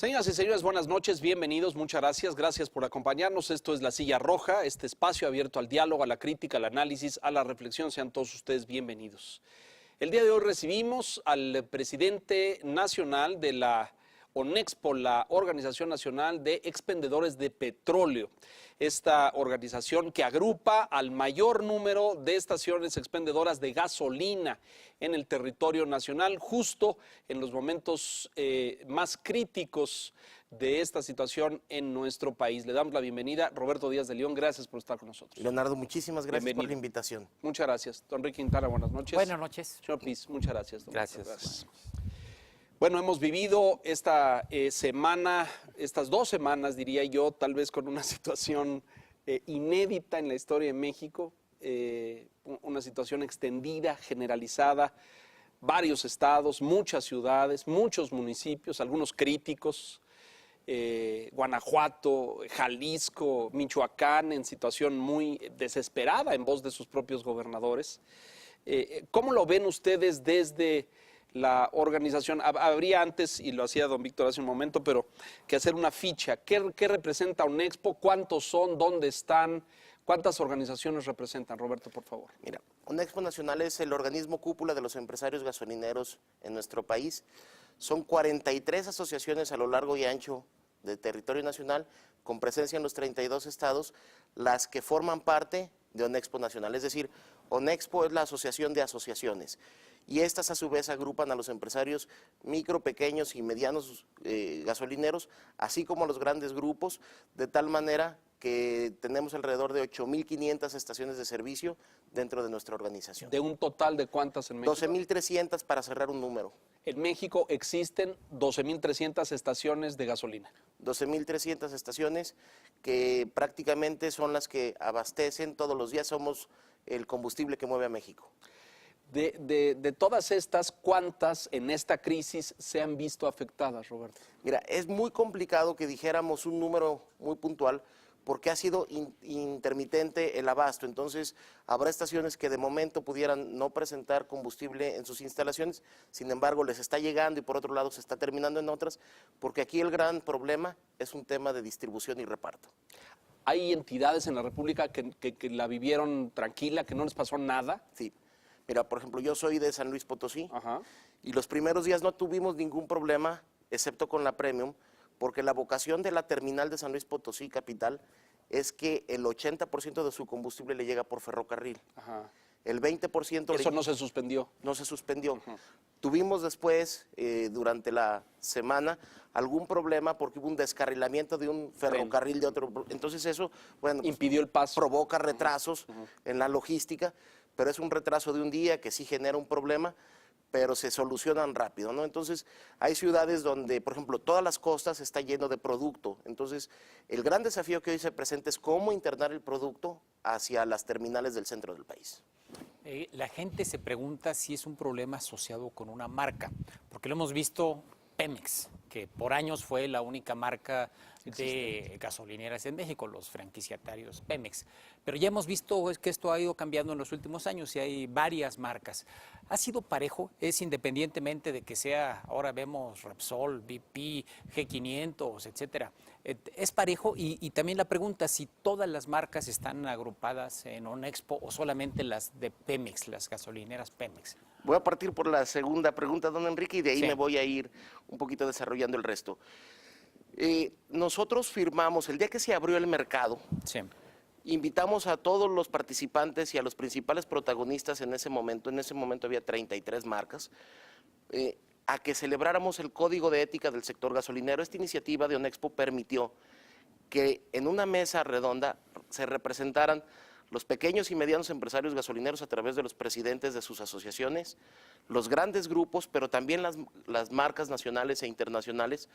Señoras y señores, buenas noches, bienvenidos, muchas gracias, gracias por acompañarnos. Esto es La Silla Roja, este espacio abierto al diálogo, a la crítica, al análisis, a la reflexión. Sean todos ustedes bienvenidos. El día de hoy recibimos al presidente nacional de la ONEXPO, la Organización Nacional de Expendedores de Petróleo. Esta organización que agrupa al mayor número de estaciones expendedoras de gasolina en el territorio nacional, justo en los momentos más críticos de esta situación en nuestro país. Le damos la bienvenida, Roberto Díaz de León, gracias por estar con nosotros. Leonardo, muchísimas gracias por la invitación. Muchas gracias. Don Enrique Quintana, buenas noches. Buenas noches. Señor Piz, muchas gracias. Gracias. Bueno, hemos vivido esta semana, estas 2 semanas, diría yo, tal vez con una situación inédita en la historia de México, una situación extendida, generalizada, varios estados, muchas ciudades, muchos municipios, algunos críticos, Guanajuato, Jalisco, Michoacán, en situación muy desesperada en voz de sus propios gobernadores. ¿Cómo lo ven ustedes desde la organización? Habría antes, y lo hacía don Víctor hace un momento, pero que hacer una ficha. ¿Qué representa ONEXPO? ¿Cuántos son? ¿Dónde están? ¿Cuántas organizaciones representan? Roberto, por favor. Mira, ONEXPO Nacional es el organismo cúpula de los empresarios gasolineros en nuestro país. Son 43 asociaciones a lo largo y ancho del territorio nacional, con presencia en los 32 estados, las que forman parte de ONEXPO Nacional. Es decir, ONEXPO es la asociación de asociaciones. Y estas a su vez agrupan a los empresarios micro, pequeños y medianos gasolineros, así como a los grandes grupos, de tal manera que tenemos alrededor de 8.500 estaciones de servicio dentro de nuestra organización. ¿De un total de cuántas en México? 12.300 para cerrar un número. En México existen 12.300 estaciones de gasolina. 12.300 estaciones que prácticamente son las que abastecen todos los días, somos el combustible que mueve a México. De todas estas, ¿cuántas en esta crisis se han visto afectadas, Roberto? Mira, es muy complicado que dijéramos un número muy puntual porque ha sido intermitente el abasto. Entonces, habrá estaciones que de momento pudieran no presentar combustible en sus instalaciones, sin embargo, les está llegando y por otro lado se está terminando en otras, porque aquí el gran problema es un tema de distribución y reparto. ¿Hay entidades en la República que la vivieron tranquila, que no les pasó nada? Sí. Mira, por ejemplo, yo soy de San Luis Potosí. Ajá. Y los primeros días no tuvimos ningún problema, excepto con la Premium, porque la vocación de la terminal de San Luis Potosí, capital, es que el 80% de su combustible le llega por ferrocarril. Ajá. El 20%... Eso no se suspendió. No se suspendió. Tuvimos después, durante la semana, algún problema porque hubo un descarrilamiento de un ferrocarril de otro. Entonces eso, bueno, impidió el paso. Provoca retrasos en la logística, pero es un retraso de un día que sí genera un problema, pero se solucionan rápido, ¿no? Entonces, hay ciudades donde, por ejemplo, todas las costas está lleno de producto. Entonces, el gran desafío que hoy se presenta es cómo internar el producto hacia las terminales del centro del país. La gente se pregunta si es un problema asociado con una marca, porque lo hemos visto Pemex, que por años fue la única marca de gasolineras en México, los franquiciatarios Pemex. Pero ya hemos visto que esto ha ido cambiando en los últimos años y hay varias marcas. ¿Ha sido parejo? Es independientemente de que sea, ahora vemos Repsol, BP, G500, etcétera. ¿Es parejo? Y también la pregunta, si todas las marcas están agrupadas en ONEXPO o solamente las de Pemex, las gasolineras Pemex. Voy a partir por la segunda pregunta, don Enrique, y de ahí Sí. me voy a ir un poquito desarrollando el resto. Nosotros firmamos, el día que se abrió el mercado, Sí. invitamos a todos los participantes y a los principales protagonistas en ese momento había 33 marcas, a que celebráramos el Código de Ética del sector gasolinero. Esta iniciativa de ONEXPO permitió que en una mesa redonda se representaran los pequeños y medianos empresarios gasolineros a través de los presidentes de sus asociaciones, los grandes grupos, pero también las marcas nacionales e internacionales,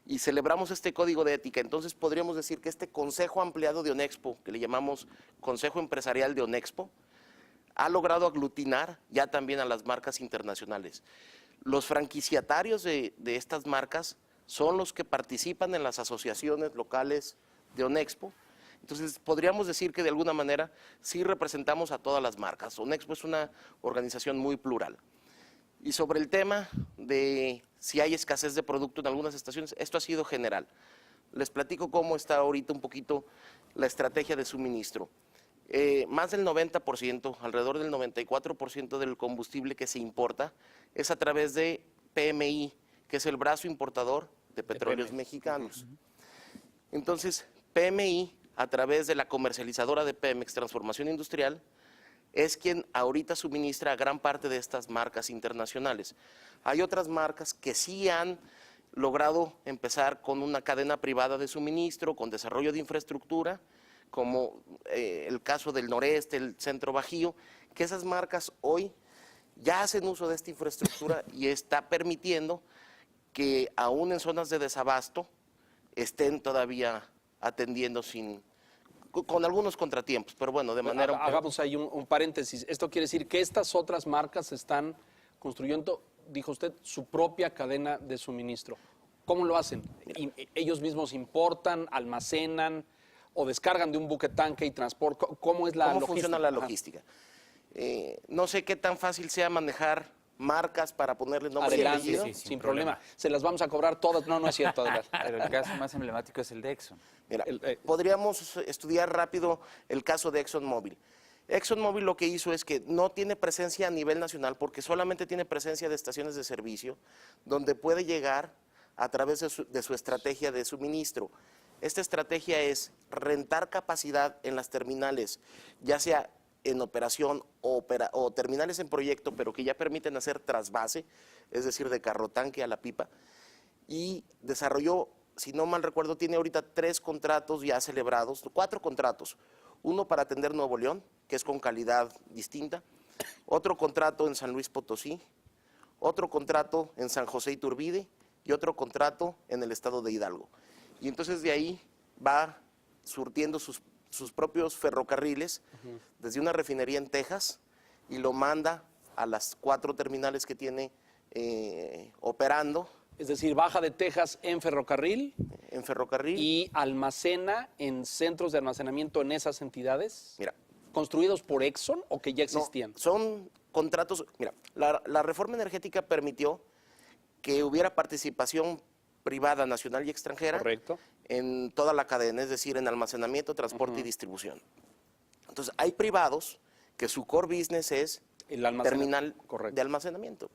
y celebramos este código de ética. Entonces podríamos decir que este consejo ampliado de ONEXPO, que le llamamos Consejo Empresarial de ONEXPO, ha logrado aglutinar ya también a las marcas internacionales. Los franquiciatarios de estas marcas son los que participan en las asociaciones locales de ONEXPO. Entonces, podríamos decir que de alguna manera sí representamos a todas las marcas. ONEXPO es una organización muy plural. Y sobre el tema de si hay escasez de producto en algunas estaciones, esto ha sido general. Les platico cómo está ahorita un poquito la estrategia de suministro. Más del 90%, alrededor del 94% del combustible que se importa es a través de PMI, que es el brazo importador de petróleos mexicanos. Entonces, PMI, a través de la comercializadora de Pemex, Transformación Industrial, es quien ahorita suministra a gran parte de estas marcas internacionales. Hay otras marcas que sí han logrado empezar con una cadena privada de suministro, con desarrollo de infraestructura, como el caso del Noreste, el Centro Bajío, que esas marcas hoy ya hacen uso de esta infraestructura y está permitiendo que aún en zonas de desabasto estén todavía atendiendo con algunos contratiempos, pero bueno, de manera... Hagamos ahí un paréntesis. Esto quiere decir que estas otras marcas están construyendo, dijo usted, su propia cadena de suministro. ¿Cómo lo hacen? ¿Ellos mismos importan, almacenan o descargan de un buque tanque y transportan? ¿Cómo es la logística? ¿Cómo funciona la logística? No sé qué tan fácil sea manejar marcas para ponerle nombre y Adelante, apellido. sin problema. Se las vamos a cobrar todas. No, no es cierto. Pero el caso más emblemático es el de Exxon. Mira, podríamos estudiar rápido el caso de ExxonMobil. ExxonMobil lo que hizo es que no tiene presencia a nivel nacional porque solamente tiene presencia de estaciones de servicio donde puede llegar a través de su estrategia de suministro. Esta estrategia es rentar capacidad en las terminales, ya sea en operación o terminales en proyecto, pero que ya permiten hacer trasvase, es decir, de carro tanque a la pipa, y desarrolló, si no mal recuerdo, tiene ahorita 3 contratos ya celebrados, 4 contratos, uno para atender Nuevo León, que es con calidad distinta, otro contrato en San Luis Potosí, otro contrato en San José Iturbide y otro contrato en el estado de Hidalgo. Y entonces de ahí va surtiendo sus propios ferrocarriles desde una refinería en Texas y lo manda a las 4 terminales que tiene operando. Es decir, baja de Texas en ferrocarril. En ferrocarril. Y almacena en centros de almacenamiento en esas entidades. Mira. ¿Construidos por Exxon o que ya existían? No, son contratos. Mira, la reforma energética permitió que hubiera participación privada, nacional y extranjera. Correcto. En toda la cadena, es decir, en almacenamiento, transporte y distribución. Entonces, hay privados que su core business es el terminal de almacenamiento.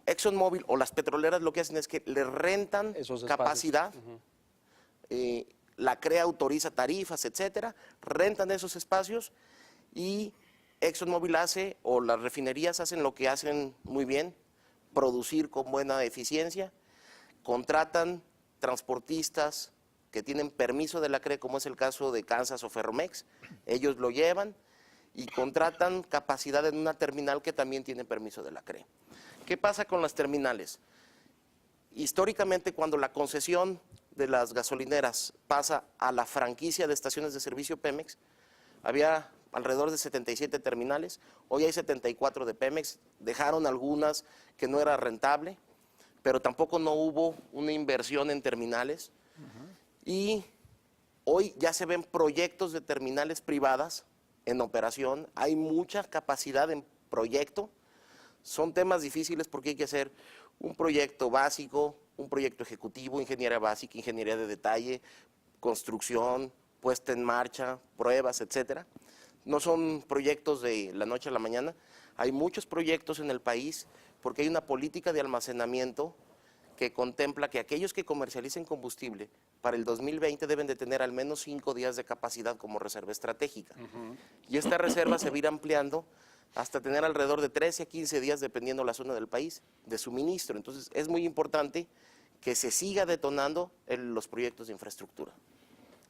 ExxonMobil o las petroleras lo que hacen es que le rentan capacidad, la CRE autoriza tarifas, etcétera, rentan esos espacios y ExxonMobil hace, o las refinerías hacen lo que hacen muy bien, producir con buena eficiencia, contratan transportistas que tienen permiso de la CRE, como es el caso de Kansas o Ferromex, ellos lo llevan y contratan capacidad en una terminal que también tiene permiso de la CRE. ¿Qué pasa con las terminales? Históricamente, cuando la concesión de las gasolineras pasa a la franquicia de estaciones de servicio Pemex, había alrededor de 77 terminales, hoy hay 74 de Pemex, dejaron algunas que no era rentable, pero tampoco no hubo una inversión en terminales. Y hoy ya se ven proyectos de terminales privadas en operación, hay mucha capacidad en proyecto. Son temas difíciles porque hay que hacer un proyecto básico, un proyecto ejecutivo, ingeniería básica, ingeniería de detalle, construcción, puesta en marcha, pruebas, etcétera. No son proyectos de la noche a la mañana. Hay muchos proyectos en el país porque hay una política de almacenamiento que contempla que aquellos que comercialicen combustible para el 2020 deben de tener al menos 5 días de capacidad como reserva estratégica. Y esta reserva se va a ir ampliando hasta tener alrededor de 13 a 15 días, dependiendo la zona del país, de suministro. Entonces, es muy importante que se siga detonando los proyectos de infraestructura.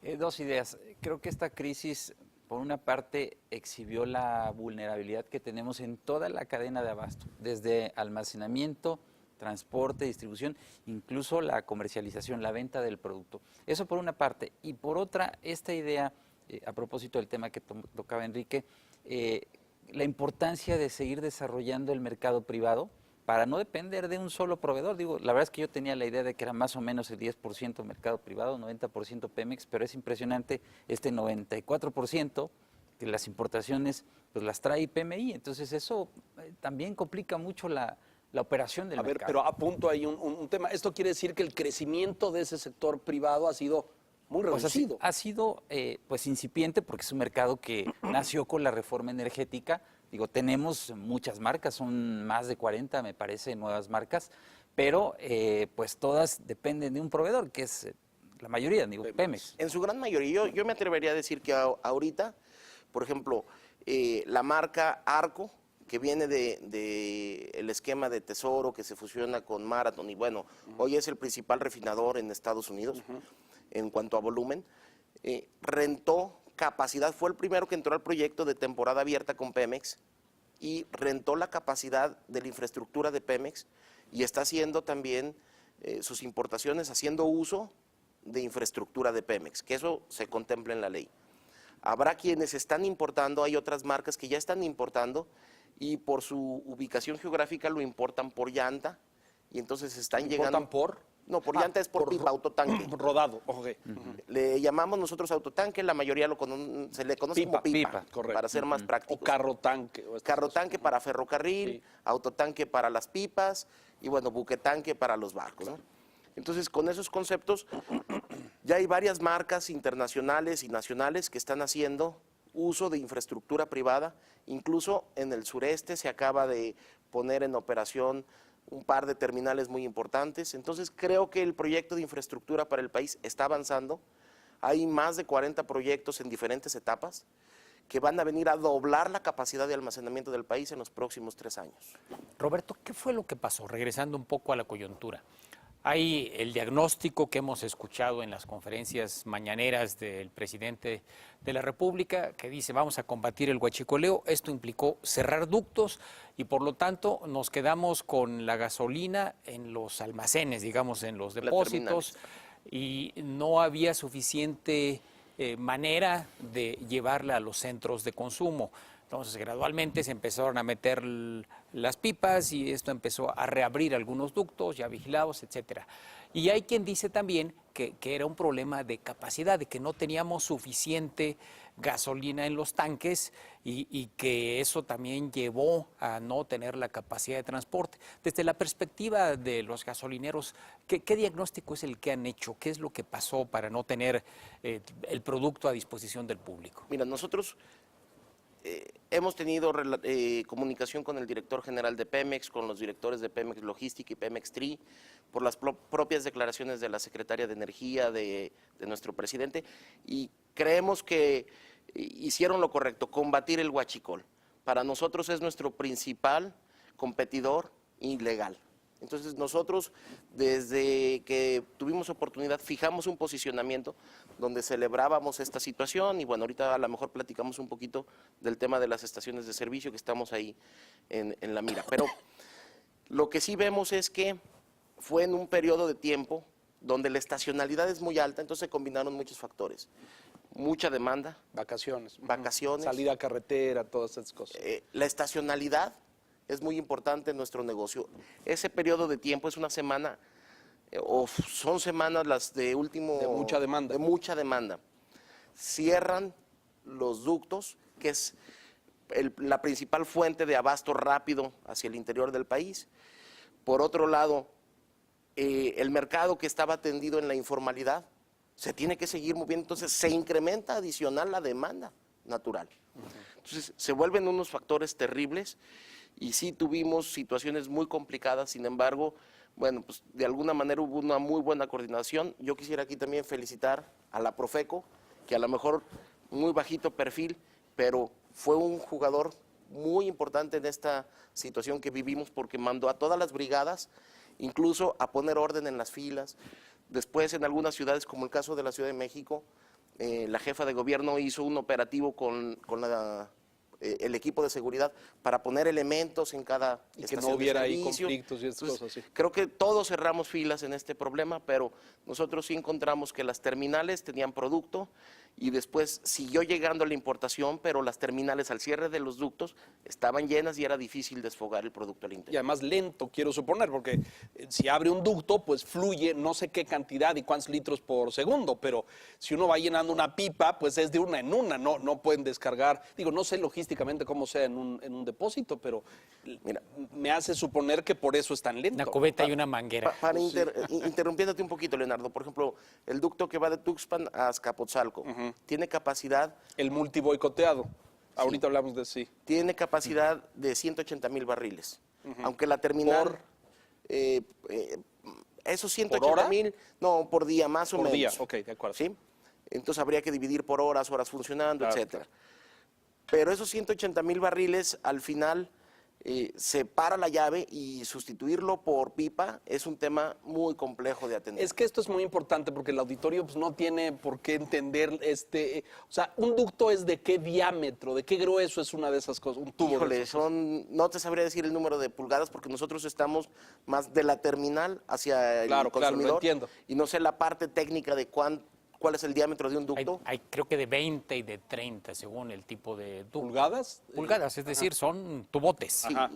2 ideas. Creo que esta crisis, por una parte, exhibió la vulnerabilidad que tenemos en toda la cadena de abasto, desde almacenamiento, transporte, distribución, incluso la comercialización, la venta del producto. Eso por una parte. Y por otra, esta idea, a propósito del tema que tocaba Enrique, la importancia de seguir desarrollando el mercado privado para no depender de un solo proveedor. Digo, la verdad es que yo tenía la idea de que era más o menos el 10% mercado privado, 90% Pemex, pero es impresionante este 94% que las importaciones pues las trae PMI. Entonces eso también complica mucho la operación del A ver, mercado. pero apunto ahí un tema. Esto quiere decir que el crecimiento de ese sector privado ha sido muy Pues reducido. ha sido pues incipiente porque es un mercado que nació con la reforma energética. Digo, tenemos muchas marcas, son más de 40, me parece, nuevas marcas, pero pues todas dependen de un proveedor, que es la mayoría, digo, Pemex. En su gran mayoría, yo me atrevería a decir que ahorita, por ejemplo, la marca Arco, que viene de el esquema de Tesoro, que se fusiona con Marathon, y bueno, hoy es el principal refinador en Estados Unidos en cuanto a volumen, rentó capacidad, fue el primero que entró al proyecto de temporada abierta con Pemex y rentó la capacidad de la infraestructura de Pemex y está haciendo también sus importaciones, haciendo uso de infraestructura de Pemex, que eso se contempla en la ley. Habrá quienes están importando, hay otras marcas que ya están importando y por su ubicación geográfica lo importan por llanta y entonces están llegando... ¿Importan por? No, por llanta es por pipa, autotanque. Rodado, ok. Le llamamos nosotros autotanque, la mayoría se le conoce como pipa, correcto. para ser más prácticos. O carro tanque. O Carro tanque para ferrocarril, Sí. autotanque para las pipas y bueno, buquetanque para los barcos, ¿no? Entonces, con esos conceptos, ya hay varias marcas internacionales y nacionales que están haciendo uso de infraestructura privada. Incluso en el sureste se acaba de poner en operación un par de terminales muy importantes. Entonces, creo que el proyecto de infraestructura para el país está avanzando. Hay más de 40 proyectos en diferentes etapas que van a venir a doblar la capacidad de almacenamiento del país en los próximos 3 años. Roberto, ¿qué fue lo que pasó? Regresando un poco a la coyuntura. Hay el diagnóstico que hemos escuchado en las conferencias mañaneras del presidente de la República que dice vamos a combatir el huachicoleo. Esto implicó cerrar ductos y por lo tanto nos quedamos con la gasolina en los almacenes, digamos, en los depósitos y no había suficiente manera de llevarla a los centros de consumo. Entonces, gradualmente se empezaron a meter las pipas y esto empezó a reabrir algunos ductos ya vigilados, etcétera. Y hay quien dice también que era un problema de capacidad, de que no teníamos suficiente gasolina en los tanques y que eso también llevó a no tener la capacidad de transporte. Desde la perspectiva de los gasolineros, ¿qué diagnóstico es el que han hecho? ¿Qué es lo que pasó para no tener el producto a disposición del público? Mira, nosotros... hemos tenido comunicación con el director general de Pemex, con los directores de Pemex Logística y Pemex TRI, por las propias declaraciones de la secretaria de Energía, de nuestro presidente, y creemos que hicieron lo correcto, combatir el huachicol. Para nosotros es nuestro principal competidor ilegal. Entonces nosotros, desde que tuvimos oportunidad, fijamos un posicionamiento donde celebrábamos esta situación y bueno, ahorita a lo mejor platicamos un poquito del tema de las estaciones de servicio que estamos ahí en la mira. Pero lo que sí vemos es que fue en un periodo de tiempo donde la estacionalidad es muy alta, entonces se combinaron muchos factores. Mucha demanda. Vacaciones. Vacaciones. Salida a carretera, todas esas cosas. La estacionalidad es muy importante en nuestro negocio. Ese periodo de tiempo es una semana, o son semanas las de último... De mucha demanda. De mucha demanda. Cierran los ductos, que es la principal fuente de abasto rápido hacia el interior del país. Por otro lado, el mercado que estaba atendido en la informalidad se tiene que seguir moviendo, entonces se incrementa adicional la demanda natural. Entonces se vuelven unos factores terribles y sí tuvimos situaciones muy complicadas, sin embargo, bueno, pues de alguna manera hubo una muy buena coordinación. Yo quisiera aquí también felicitar a la Profeco, que a lo mejor muy bajito perfil, pero fue un jugador muy importante en esta situación que vivimos porque mandó a todas las brigadas, incluso a poner orden en las filas. Después en algunas ciudades, como el caso de la Ciudad de México, la jefa de gobierno hizo un operativo con la el equipo de seguridad para poner elementos en cada Y que estación no hubiera de ahí servicio. conflictos y estas Entonces, cosas, sí. creo que todos cerramos filas en este problema, pero nosotros sí encontramos que las terminales tenían producto y después siguió llegando la importación, pero las terminales al cierre de los ductos estaban llenas y era difícil desfogar el producto al Y interior. además lento, quiero suponer, porque si abre un ducto, pues fluye no sé qué cantidad y cuántos litros por segundo, pero si uno va llenando una pipa, pues es de una en una, no pueden descargar. Digo, no sé logísticamente cómo sea en un depósito, pero Mira, me hace suponer que por eso es tan lento. Una cubeta y una manguera. Para interrumpiéndote un poquito, Leonardo, por ejemplo, el ducto que va de Tuxpan a Azcapotzalco tiene capacidad El multiboicoteado. Ahorita hablamos de sí. tiene capacidad de 180,000 barriles. Aunque la terminal... ¿Por? Esos ¿Por hora? 180,000, no, por día más o Por menos. día, ok, de acuerdo. ¿Sí? Entonces habría que dividir por horas funcionando, Claro, etcétera. Pero esos 180,000 barriles, al final, se para la llave y sustituirlo por pipa es un tema muy complejo de atender. Es que esto es muy importante porque el auditorio pues, no tiene por qué entender o sea, un ducto es de qué diámetro, de qué grueso es una de esas cosas, un tubo. Híjole, de esas. no te sabría decir el número de pulgadas porque nosotros estamos más de la terminal hacia el Claro, claro, lo consumidor. entiendo. Y no sé la parte técnica de cuál es el diámetro de un ducto. Hay creo que de 20 y de 30, según el tipo de ducto. ¿Pulgadas? Pulgadas, es decir, son tubotes. Ajá.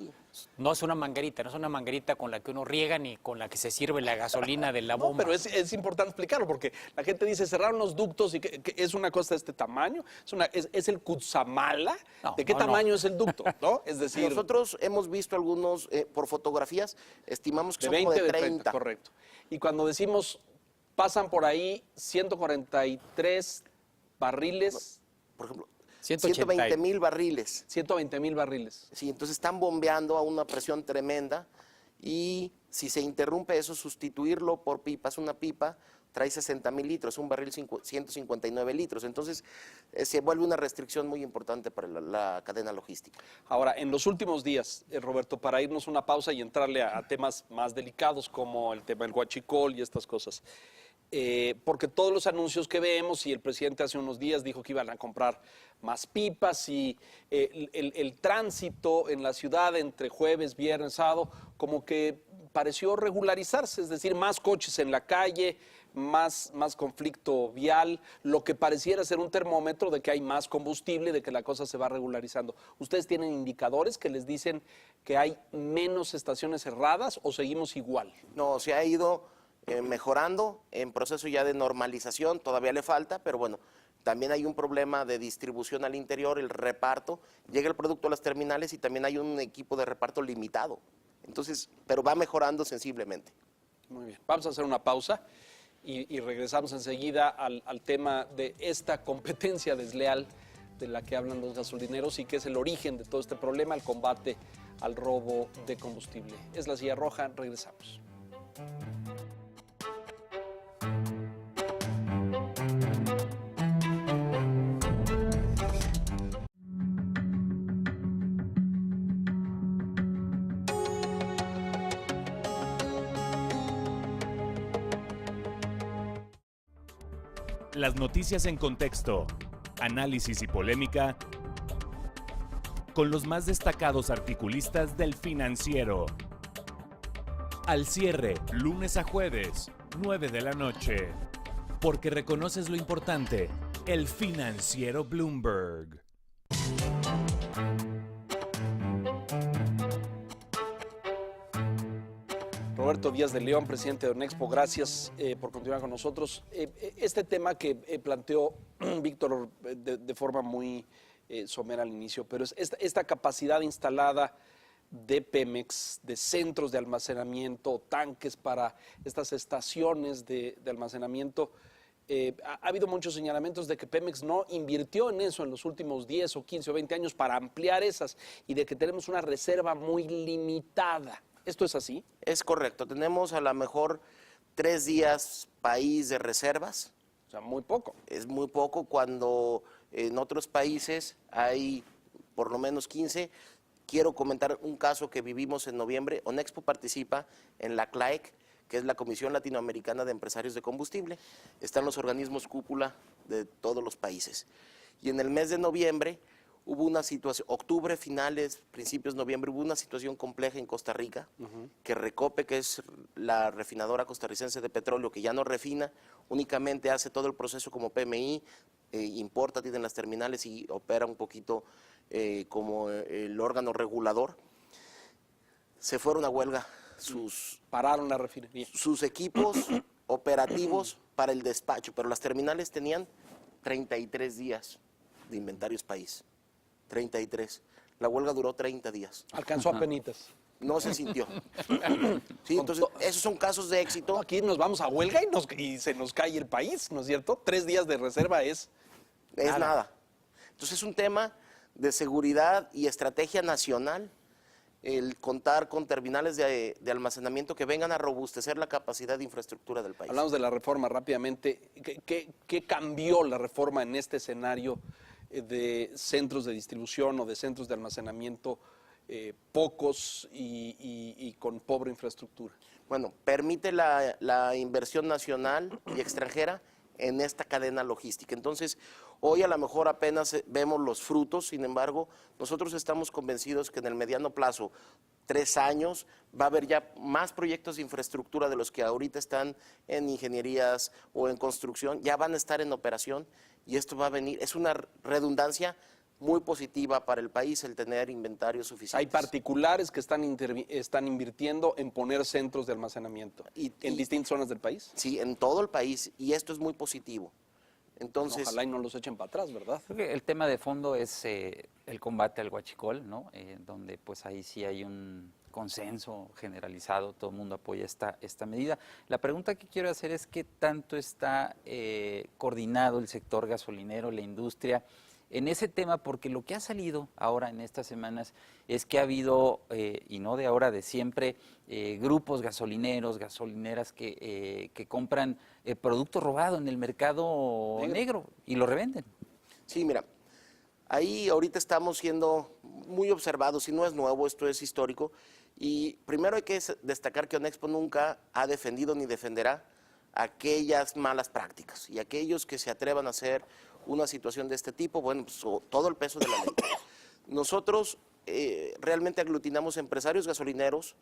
No es una manguerita con la que uno riega ni con la que se sirve la gasolina de la No, bomba. pero es importante explicarlo porque la gente dice cerraron los ductos y que es una cosa de este tamaño, es el Cutzamala. No, ¿De qué no, tamaño es el ducto? ¿No? Es decir, Nosotros hemos visto algunos, por fotografías, estimamos que de son como 20, de de 30, 30. correcto. Y cuando decimos pasan por ahí 143 barriles, Por ejemplo, 180. 120,000 barriles. 120,000 barriles. Sí, entonces están bombeando a una presión tremenda y si se interrumpe eso, sustituirlo por pipas, una pipa trae 60,000 litros, un barril 159 litros. Entonces se vuelve una restricción muy importante para la cadena logística. Ahora, en los últimos días, Roberto, para irnos una pausa y entrarle a temas más delicados como el tema del huachicol y estas cosas, porque todos los anuncios que vemos, y el presidente hace unos días dijo que iban a comprar más pipas y el tránsito en la ciudad entre jueves, viernes, sábado, como que pareció regularizarse, es decir, más coches en la calle, más conflicto vial, lo que pareciera ser un termómetro de que hay más combustible, de que la cosa se va regularizando. ¿Ustedes tienen indicadores que les dicen que hay menos estaciones cerradas o seguimos igual? No, se ha ido mejorando en proceso ya de normalización, todavía le falta, pero bueno, también hay un problema de distribución al interior, el reparto, llega el producto a las terminales y también hay un equipo de reparto limitado. Entonces, pero va mejorando sensiblemente. Muy bien, vamos a hacer una pausa y regresamos enseguida al tema de esta competencia desleal de la que hablan los gasolineros y que es el origen de todo este problema, el combate al robo de combustible. Es La Silla Roja, regresamos. Las noticias en contexto, análisis y polémica con los más destacados articulistas del Financiero. Al cierre, lunes a jueves, 9 de la noche. Porque reconoces lo importante, el Financiero Bloomberg. Roberto Díaz de León, presidente de Onexpo, gracias por continuar con nosotros. Este tema que planteó Víctor de forma muy somera al inicio, pero es esta capacidad instalada de Pemex, de centros de almacenamiento, tanques para estas estaciones de almacenamiento. Ha habido muchos señalamientos de que Pemex no invirtió en eso en los últimos 10 o 15 o 20 años para ampliar esas y de que tenemos una reserva muy limitada. ¿Esto es así? Es correcto, tenemos a lo mejor 3 días país de reservas. O sea, muy poco. Es muy poco cuando en otros países hay por lo menos 15. Quiero comentar un caso que vivimos en noviembre. Onexpo participa en la CLAEC, que es la Comisión Latinoamericana de Empresarios de Combustible. Están los organismos cúpula de todos los países. Y en el mes de noviembre hubo una situación, octubre, finales, principios de noviembre, hubo una situación compleja en Costa Rica, que Recope, que es la refinadora costarricense de petróleo, que ya no refina, únicamente hace todo el proceso como PMI, importa, tiene las terminales y opera un poquito como el órgano regulador. Se fueron a huelga Pararon la refinería. sus equipos operativos para el despacho, pero las terminales tenían 33 días de inventarios país. 33. La huelga duró 30 días. Alcanzó a penitas. No se sintió. Sí, entonces, esos son casos de éxito. Aquí nos vamos a huelga y se nos cae el país, ¿no es cierto? 3 días de reserva es Nada. Entonces, es un tema de seguridad y estrategia nacional el contar con terminales de almacenamiento que vengan a robustecer la capacidad de infraestructura del país. Hablamos de la reforma rápidamente. ¿Qué cambió la reforma en este escenario de centros de distribución o de centros de almacenamiento pocos y con pobre infraestructura? Bueno, permite la inversión nacional y extranjera en esta cadena logística. Entonces, hoy a lo mejor apenas vemos los frutos, sin embargo, nosotros estamos convencidos que en el mediano plazo, 3 años, va a haber ya más proyectos de infraestructura de los que ahorita están en ingenierías o en construcción, ya van a estar en operación y esto va a venir, es una redundancia muy positiva para el país el tener inventarios suficientes. Hay particulares que están invirtiendo en poner centros de almacenamiento en distintas zonas del país. Sí, en todo el país, y esto es muy positivo. Entonces, Ojalá y no los echen para atrás, ¿verdad? Creo que el tema de fondo es el combate al huachicol, ¿no? Donde pues ahí sí hay un consenso generalizado, todo el mundo apoya esta medida. La pregunta que quiero hacer es qué tanto está coordinado el sector gasolinero, la industria, en ese tema, porque lo que ha salido ahora en estas semanas es que ha habido, y no de ahora, de siempre, grupos gasolineros, gasolineras que compran producto robado en el mercado negro y lo revenden. sí, mira, ahí ahorita estamos siendo muy observados y no es nuevo, esto es histórico. Y primero hay que destacar que Onexpo nunca ha defendido ni defenderá aquellas malas prácticas y aquellos que se atrevan a hacer una situación de este tipo, bueno, pues todo el peso de la ley. Nosotros realmente aglutinamos empresarios gasolineros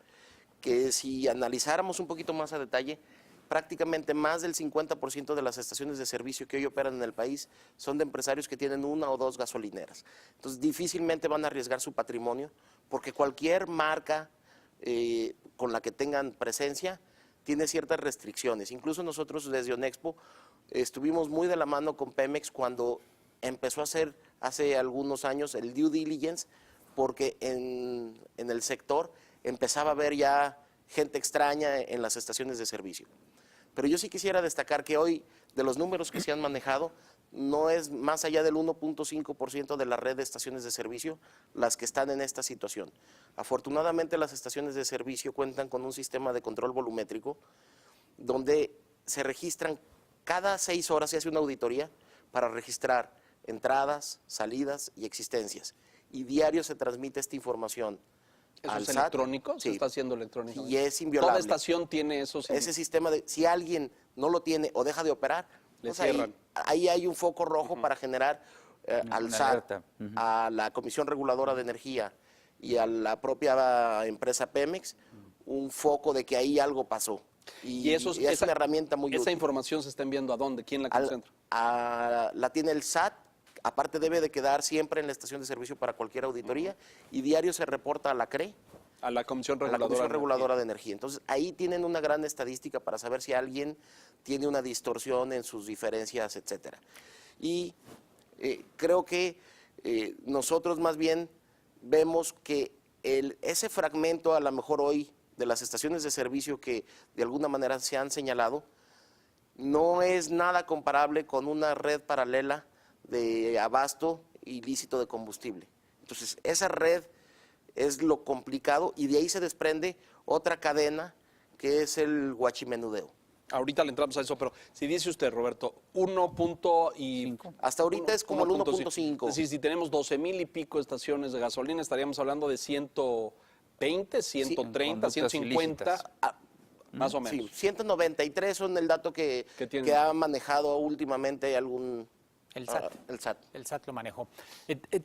que si analizáramos un poquito más a detalle, prácticamente más del 50% de las estaciones de servicio que hoy operan en el país son de empresarios que tienen 1 o 2 gasolineras. Entonces difícilmente van a arriesgar su patrimonio porque cualquier marca con la que tengan presencia tiene ciertas restricciones. Incluso nosotros desde Onexpo estuvimos muy de la mano con Pemex cuando empezó a hacer hace algunos años el due diligence, porque en el sector empezaba a haber ya gente extraña en las estaciones de servicio. Pero yo sí quisiera destacar que hoy, de los números que se han manejado, no es más allá del 1.5% de la red de estaciones de servicio las que están en esta situación. Afortunadamente las estaciones de servicio cuentan con un sistema de control volumétrico donde se registran cada 6 horas, se hace una auditoría para registrar entradas, salidas y existencias. Y diario se transmite esta información. ¿Eso al es SAT. electrónico? Sí. Se está haciendo electrónico. Y es inviolable. Toda estación tiene esos. Ese sistema de, si alguien no lo tiene o deja de operar, Le pues cierran. ahí hay un foco rojo para generar al Una SAT, alerta. a la Comisión Reguladora de Energía y a la propia empresa Pemex, un foco de que ahí algo pasó. Y es una herramienta muy ¿Esa útil. información se está enviando a dónde? ¿Quién la concentra? La tiene el SAT, aparte debe de quedar siempre en la estación de servicio para cualquier auditoría, y diario se reporta a la CRE, A la Comisión a la Reguladora. Comisión de Reguladora de Energía. Entonces, ahí tienen una gran estadística para saber si alguien tiene una distorsión en sus diferencias, etcétera. Y creo que nosotros más bien vemos que ese fragmento, a lo mejor hoy, de las estaciones de servicio que de alguna manera se han señalado, no es nada comparable con una red paralela de abasto ilícito de combustible. Entonces, esa red es lo complicado y de ahí se desprende otra cadena que es el huachimenudeo. Ahorita le entramos a eso, pero si dice usted, Roberto, 1. Hasta ahorita es como el 1.5. Es decir, si tenemos 12,000 y pico estaciones de gasolina, estaríamos hablando de 120, 130, conductas 150, ilícitas. más o menos. Sí, 193 son el dato que Que tiene. ha manejado últimamente algún El SAT. El SAT. El SAT lo manejó.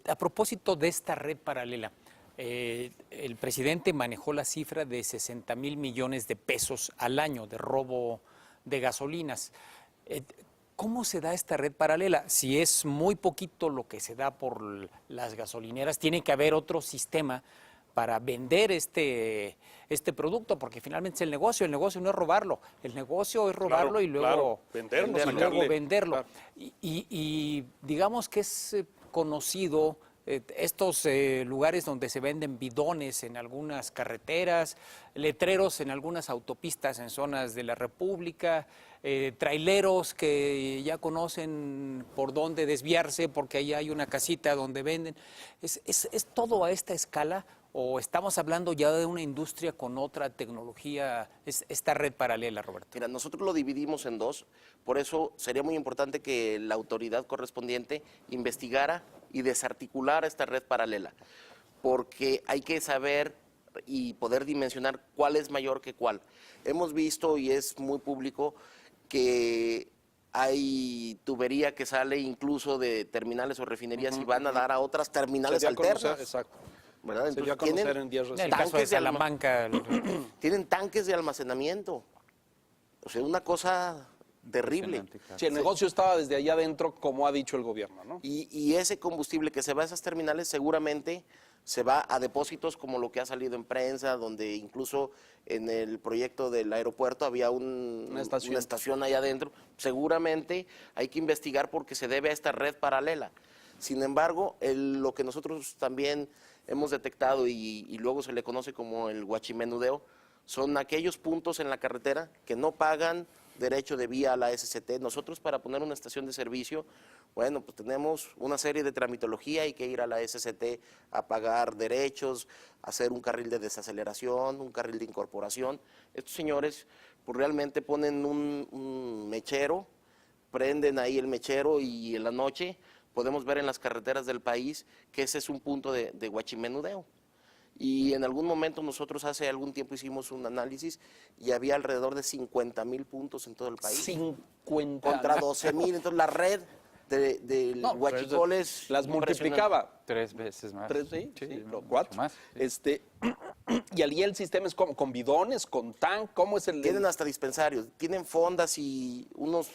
A propósito de esta red paralela, el presidente manejó la cifra de 60,000 millones de pesos al año de robo de gasolinas. ¿Cómo se da esta red paralela? Si es muy poquito lo que se da por las gasolineras, tiene que haber otro sistema para vender este producto, porque finalmente es el negocio no es robarlo, el negocio es robarlo y luego venderlo. Claro. Y digamos que es conocido estos lugares donde se venden bidones en algunas carreteras, letreros en algunas autopistas en zonas de la República, traileros que ya conocen por dónde desviarse porque ahí hay una casita donde venden. ¿Es todo a esta escala o estamos hablando ya de una industria con otra tecnología, esta red paralela, Roberto? Mira, nosotros lo dividimos en dos, por eso sería muy importante que la autoridad correspondiente investigara y desarticulara esta red paralela, porque hay que saber y poder dimensionar cuál es mayor que cuál. Hemos visto, y es muy público, que hay tubería que sale incluso de terminales o refinerías y van a dar a otras terminales alternas. Exacto. ¿Verdad? Se dio a Entonces, conocer en días En el recientes. caso de tanques de Salamanca, tienen tanques de almacenamiento. O sea, una cosa terrible. Impresionante, claro. Si el negocio estaba desde allá adentro, como ha dicho el gobierno, ¿no? Y ese combustible que se va a esas terminales seguramente se va a depósitos como lo que ha salido en prensa, donde incluso en el proyecto del aeropuerto había una estación allá adentro. Seguramente hay que investigar porque se debe a esta red paralela. Sin embargo, lo que nosotros también hemos detectado y luego se le conoce como el huachimenudeo, son aquellos puntos en la carretera que no pagan derecho de vía a la SCT. Nosotros para poner una estación de servicio, bueno, pues tenemos una serie de tramitología, hay que ir a la SCT a pagar derechos, hacer un carril de desaceleración, un carril de incorporación. Estos señores pues realmente ponen un mechero, prenden ahí el mechero y en la noche podemos ver en las carreteras del país que ese es un punto de huachimenudeo. Y en algún momento nosotros hace algún tiempo hicimos un análisis y había alrededor de 50,000 puntos en todo el país. 50. Contra 12,000. Entonces la red del No, huachicol es las impresionante. multiplicaba. 3 veces más. Sí, mucho cuatro. más. Y allí el sistema es como, con bidones, con tank, ¿cómo es el...? Tienen hasta dispensarios, tienen fondas y unos,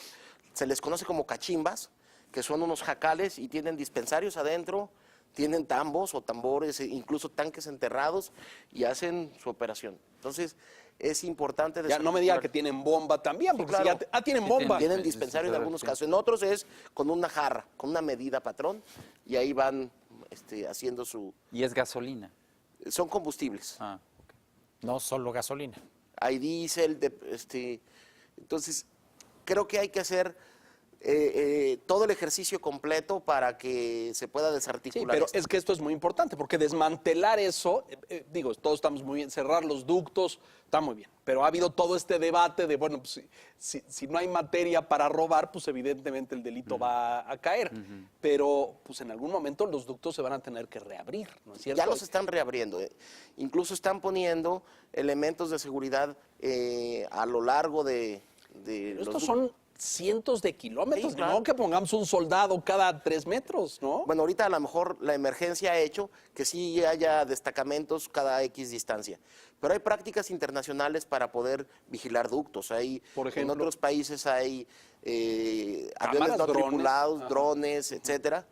se les conoce como cachimbas, que son unos jacales y tienen dispensarios adentro, tienen tambos o tambores, incluso tanques enterrados y hacen su operación. Entonces, es importante... Ya no me diga que tienen bomba también, porque claro. si ya tienen bomba. Tienen dispensario en algunos casos. En otros es con una jarra, con una medida patrón, y ahí van haciendo su... Y es gasolina. Son combustibles. Ah, ok. no solo gasolina. Hay diésel, entonces creo que hay que hacer todo el ejercicio completo para que se pueda Sí, desarticular. pero esto. es que esto es muy importante, porque desmantelar eso, digo, todos estamos muy bien, cerrar los ductos, está muy bien, pero ha habido todo este debate de, bueno, pues, si no hay materia para robar, pues evidentemente el delito va a caer, pero pues en algún momento los ductos se van a tener que reabrir, ¿no es cierto? Ya los están reabriendo. Incluso están poniendo elementos de seguridad a lo largo de Pero los estos ductos. son cientos de kilómetros, Sí, claro. no que pongamos un soldado cada 3 metros, ¿no? Bueno, ahorita a lo mejor la emergencia ha hecho que sí haya destacamentos cada X distancia, pero hay prácticas internacionales para poder vigilar ductos. Por ejemplo, en otros países hay aviones cámaras, no drones. tripulados, Ajá. drones, etcétera.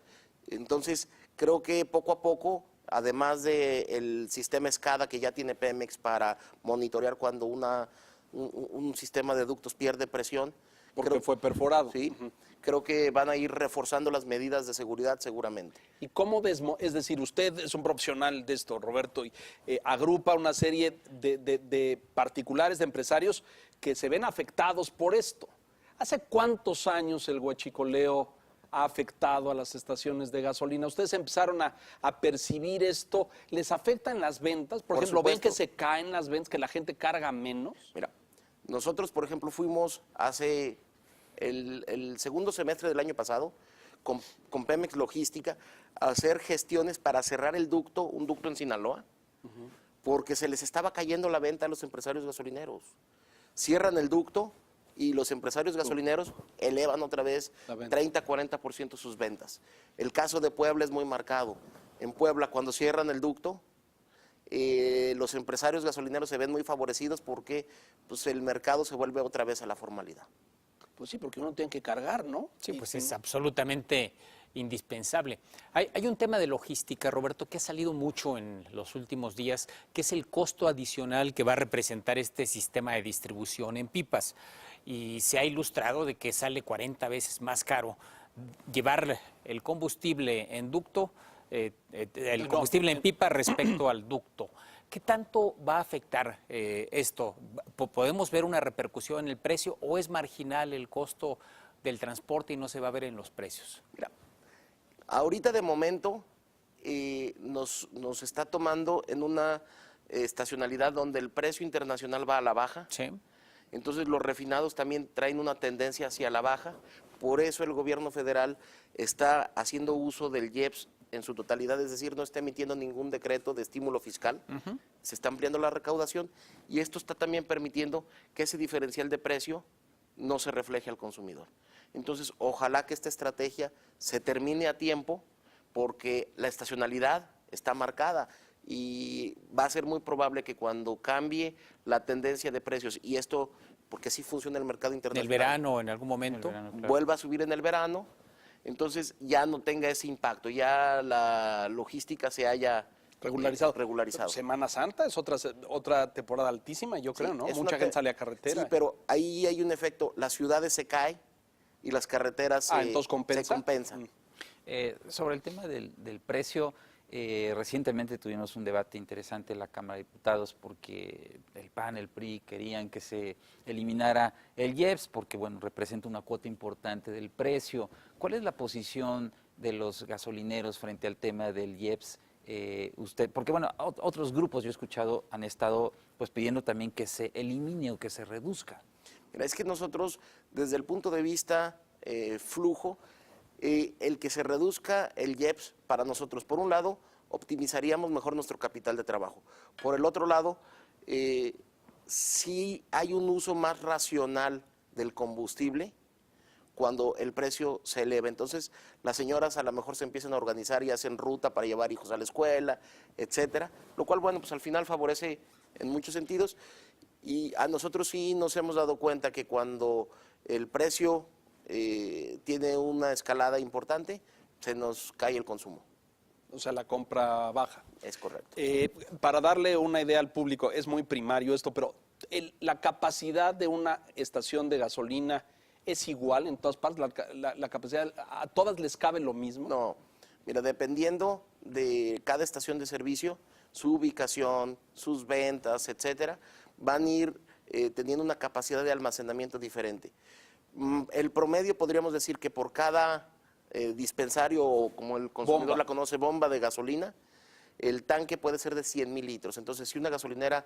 Entonces, creo que poco a poco, además del sistema SCADA que ya tiene Pemex para monitorear cuando un sistema de ductos pierde presión, porque fue perforado. sí, creo que van a ir reforzando las medidas de seguridad seguramente. ¿Y cómo es decir, usted es un profesional de esto, Roberto, y agrupa una serie de particulares, de empresarios que se ven afectados por esto? ¿Hace cuántos años el huachicoleo ha afectado a las estaciones de gasolina? ¿Ustedes empezaron a percibir esto? ¿Les afecta en las ventas? Por ejemplo, ¿ven que supuesto. se caen las ventas, que la gente carga menos? Mira, nosotros, por ejemplo, fuimos hace el segundo semestre del año pasado con Pemex Logística a hacer gestiones para cerrar un ducto en Sinaloa, porque se les estaba cayendo la venta a los empresarios gasolineros. Cierran el ducto, y los empresarios gasolineros elevan otra vez La venta. 30-40% sus ventas. El caso de Puebla es muy marcado. En Puebla, cuando cierran el ducto, los empresarios gasolineros se ven muy favorecidos porque pues, el mercado se vuelve otra vez a la formalidad. Pues sí, porque uno tiene que cargar, ¿no? Sí, pues es absolutamente indispensable. Hay un tema de logística, Roberto, que ha salido mucho en los últimos días, que es el costo adicional que va a representar este sistema de distribución en pipas. Y se ha ilustrado de que sale 40 veces más caro llevar el combustible en ducto, el combustible en pipa respecto al ducto. ¿Qué tanto va a afectar esto? ¿Podemos ver una repercusión en el precio o es marginal el costo del transporte y no se va a ver en los precios? Mira, ahorita de momento nos está tomando en una estacionalidad donde el precio internacional va a la baja. Sí. Entonces los refinados también traen una tendencia hacia la baja. Por eso el gobierno federal está haciendo uso del IEPS en su totalidad, es decir, no está emitiendo ningún decreto de estímulo fiscal, se está ampliando la recaudación y esto está también permitiendo que ese diferencial de precio no se refleje al consumidor. Entonces, ojalá que esta estrategia se termine a tiempo porque la estacionalidad está marcada y va a ser muy probable que cuando cambie la tendencia de precios, y esto, porque así funciona el mercado ¿En internacional, el verano o en algún momento? vuelva a subir en el verano, entonces ya no tenga ese impacto, ya la logística se haya regularizado. Semana Santa es otra temporada altísima, yo creo, Sí, ¿no? es Mucha una gente sale a carretera. Sí, pero ahí hay un efecto, las ciudades se caen y las carreteras entonces compensa. se compensan. Sobre el tema del precio, recientemente tuvimos un debate interesante en la Cámara de Diputados porque el PAN, el PRI querían que se eliminara el IEPS porque, bueno, representa una cuota importante del precio. ¿Cuál es la posición de los gasolineros frente al tema del IEPS? Usted, porque bueno, otros grupos yo he escuchado han estado pues pidiendo también que se elimine o que se reduzca. Mira, es que nosotros, desde el punto de vista flujo, el que se reduzca el IEPS para nosotros, por un lado, optimizaríamos mejor nuestro capital de trabajo. Por el otro lado, sí hay un uso más racional del combustible cuando el precio se eleva. Entonces, las señoras a lo mejor se empiezan a organizar y hacen ruta para llevar hijos a la escuela, etcétera, lo cual, bueno, pues al final favorece en muchos sentidos. Y a nosotros sí nos hemos dado cuenta que cuando el precio tiene una escalada importante, se nos cae el consumo. O sea, la compra baja. Es correcto. Para darle una idea al público, es muy primario esto, pero la capacidad de una estación de gasolina es igual en todas partes. La capacidad, ¿a todas les cabe lo mismo? No, mira, dependiendo de cada estación de servicio, su ubicación, sus ventas, etcétera, van a ir teniendo una capacidad de almacenamiento diferente. El promedio podríamos decir que por cada dispensario, o como el consumidor Bomba. la conoce, bomba de gasolina, el tanque puede ser de 100,000 litros. Entonces, si una gasolinera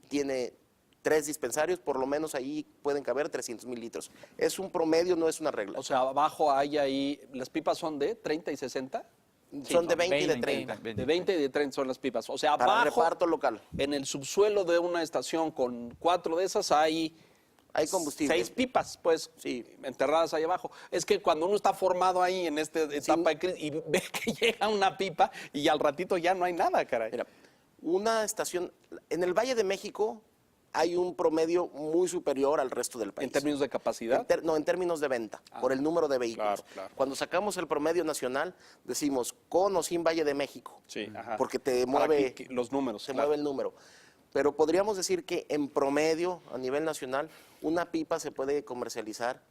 tiene 3 dispensarios, por lo menos ahí pueden caber 300,000 litros. Es un promedio, no es una regla. O sea, abajo hay ahí, ¿las pipas son de 30 y 60? Son de 20 y de 20, 30. De 20 y de 30 son las pipas. O sea, Para abajo, reparto local. en el subsuelo de una estación con 4 de esas hay Hay combustible. 6 pipas, pues, Sí. enterradas ahí abajo. Es que cuando uno está formado ahí en esta etapa de crisis y ve que llega una pipa y al ratito ya no hay nada, caray. Mira, una estación, en el Valle de México hay un promedio muy superior al resto del país. En términos de capacidad. No, en términos de venta, por el número de vehículos. claro. Cuando sacamos el promedio nacional, decimos con o sin Valle de México. Sí, ajá. Porque te Para mueve, los números. se claro. mueve el número. Pero podríamos decir que en promedio, a nivel nacional, una pipa se puede comercializar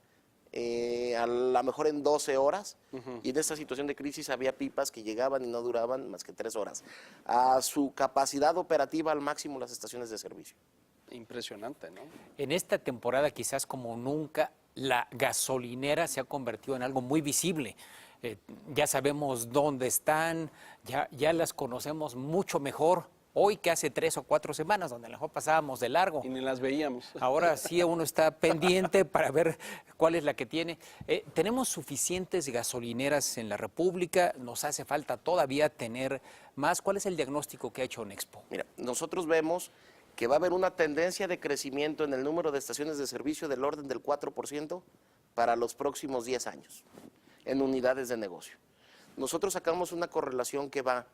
a lo mejor en 12 horas. Y en esta situación de crisis había pipas que llegaban y no duraban más que 3 horas. A su capacidad operativa al máximo las estaciones de servicio. Impresionante, ¿no? En esta temporada, quizás como nunca, la gasolinera se ha convertido en algo muy visible. Ya sabemos dónde están, ya las conocemos mucho mejor hoy que hace 3 o 4 semanas, donde a lo mejor pasábamos de largo. Y ni las veíamos. Ahora sí uno está pendiente para ver cuál es la que tiene. ¿Tenemos suficientes gasolineras en la República? ¿Nos hace falta todavía tener más? ¿Cuál es el diagnóstico que ha hecho Onexpo? Mira, nosotros vemos que va a haber una tendencia de crecimiento en el número de estaciones de servicio del orden del 4% para los próximos 10 años, en unidades de negocio. Nosotros sacamos una correlación que va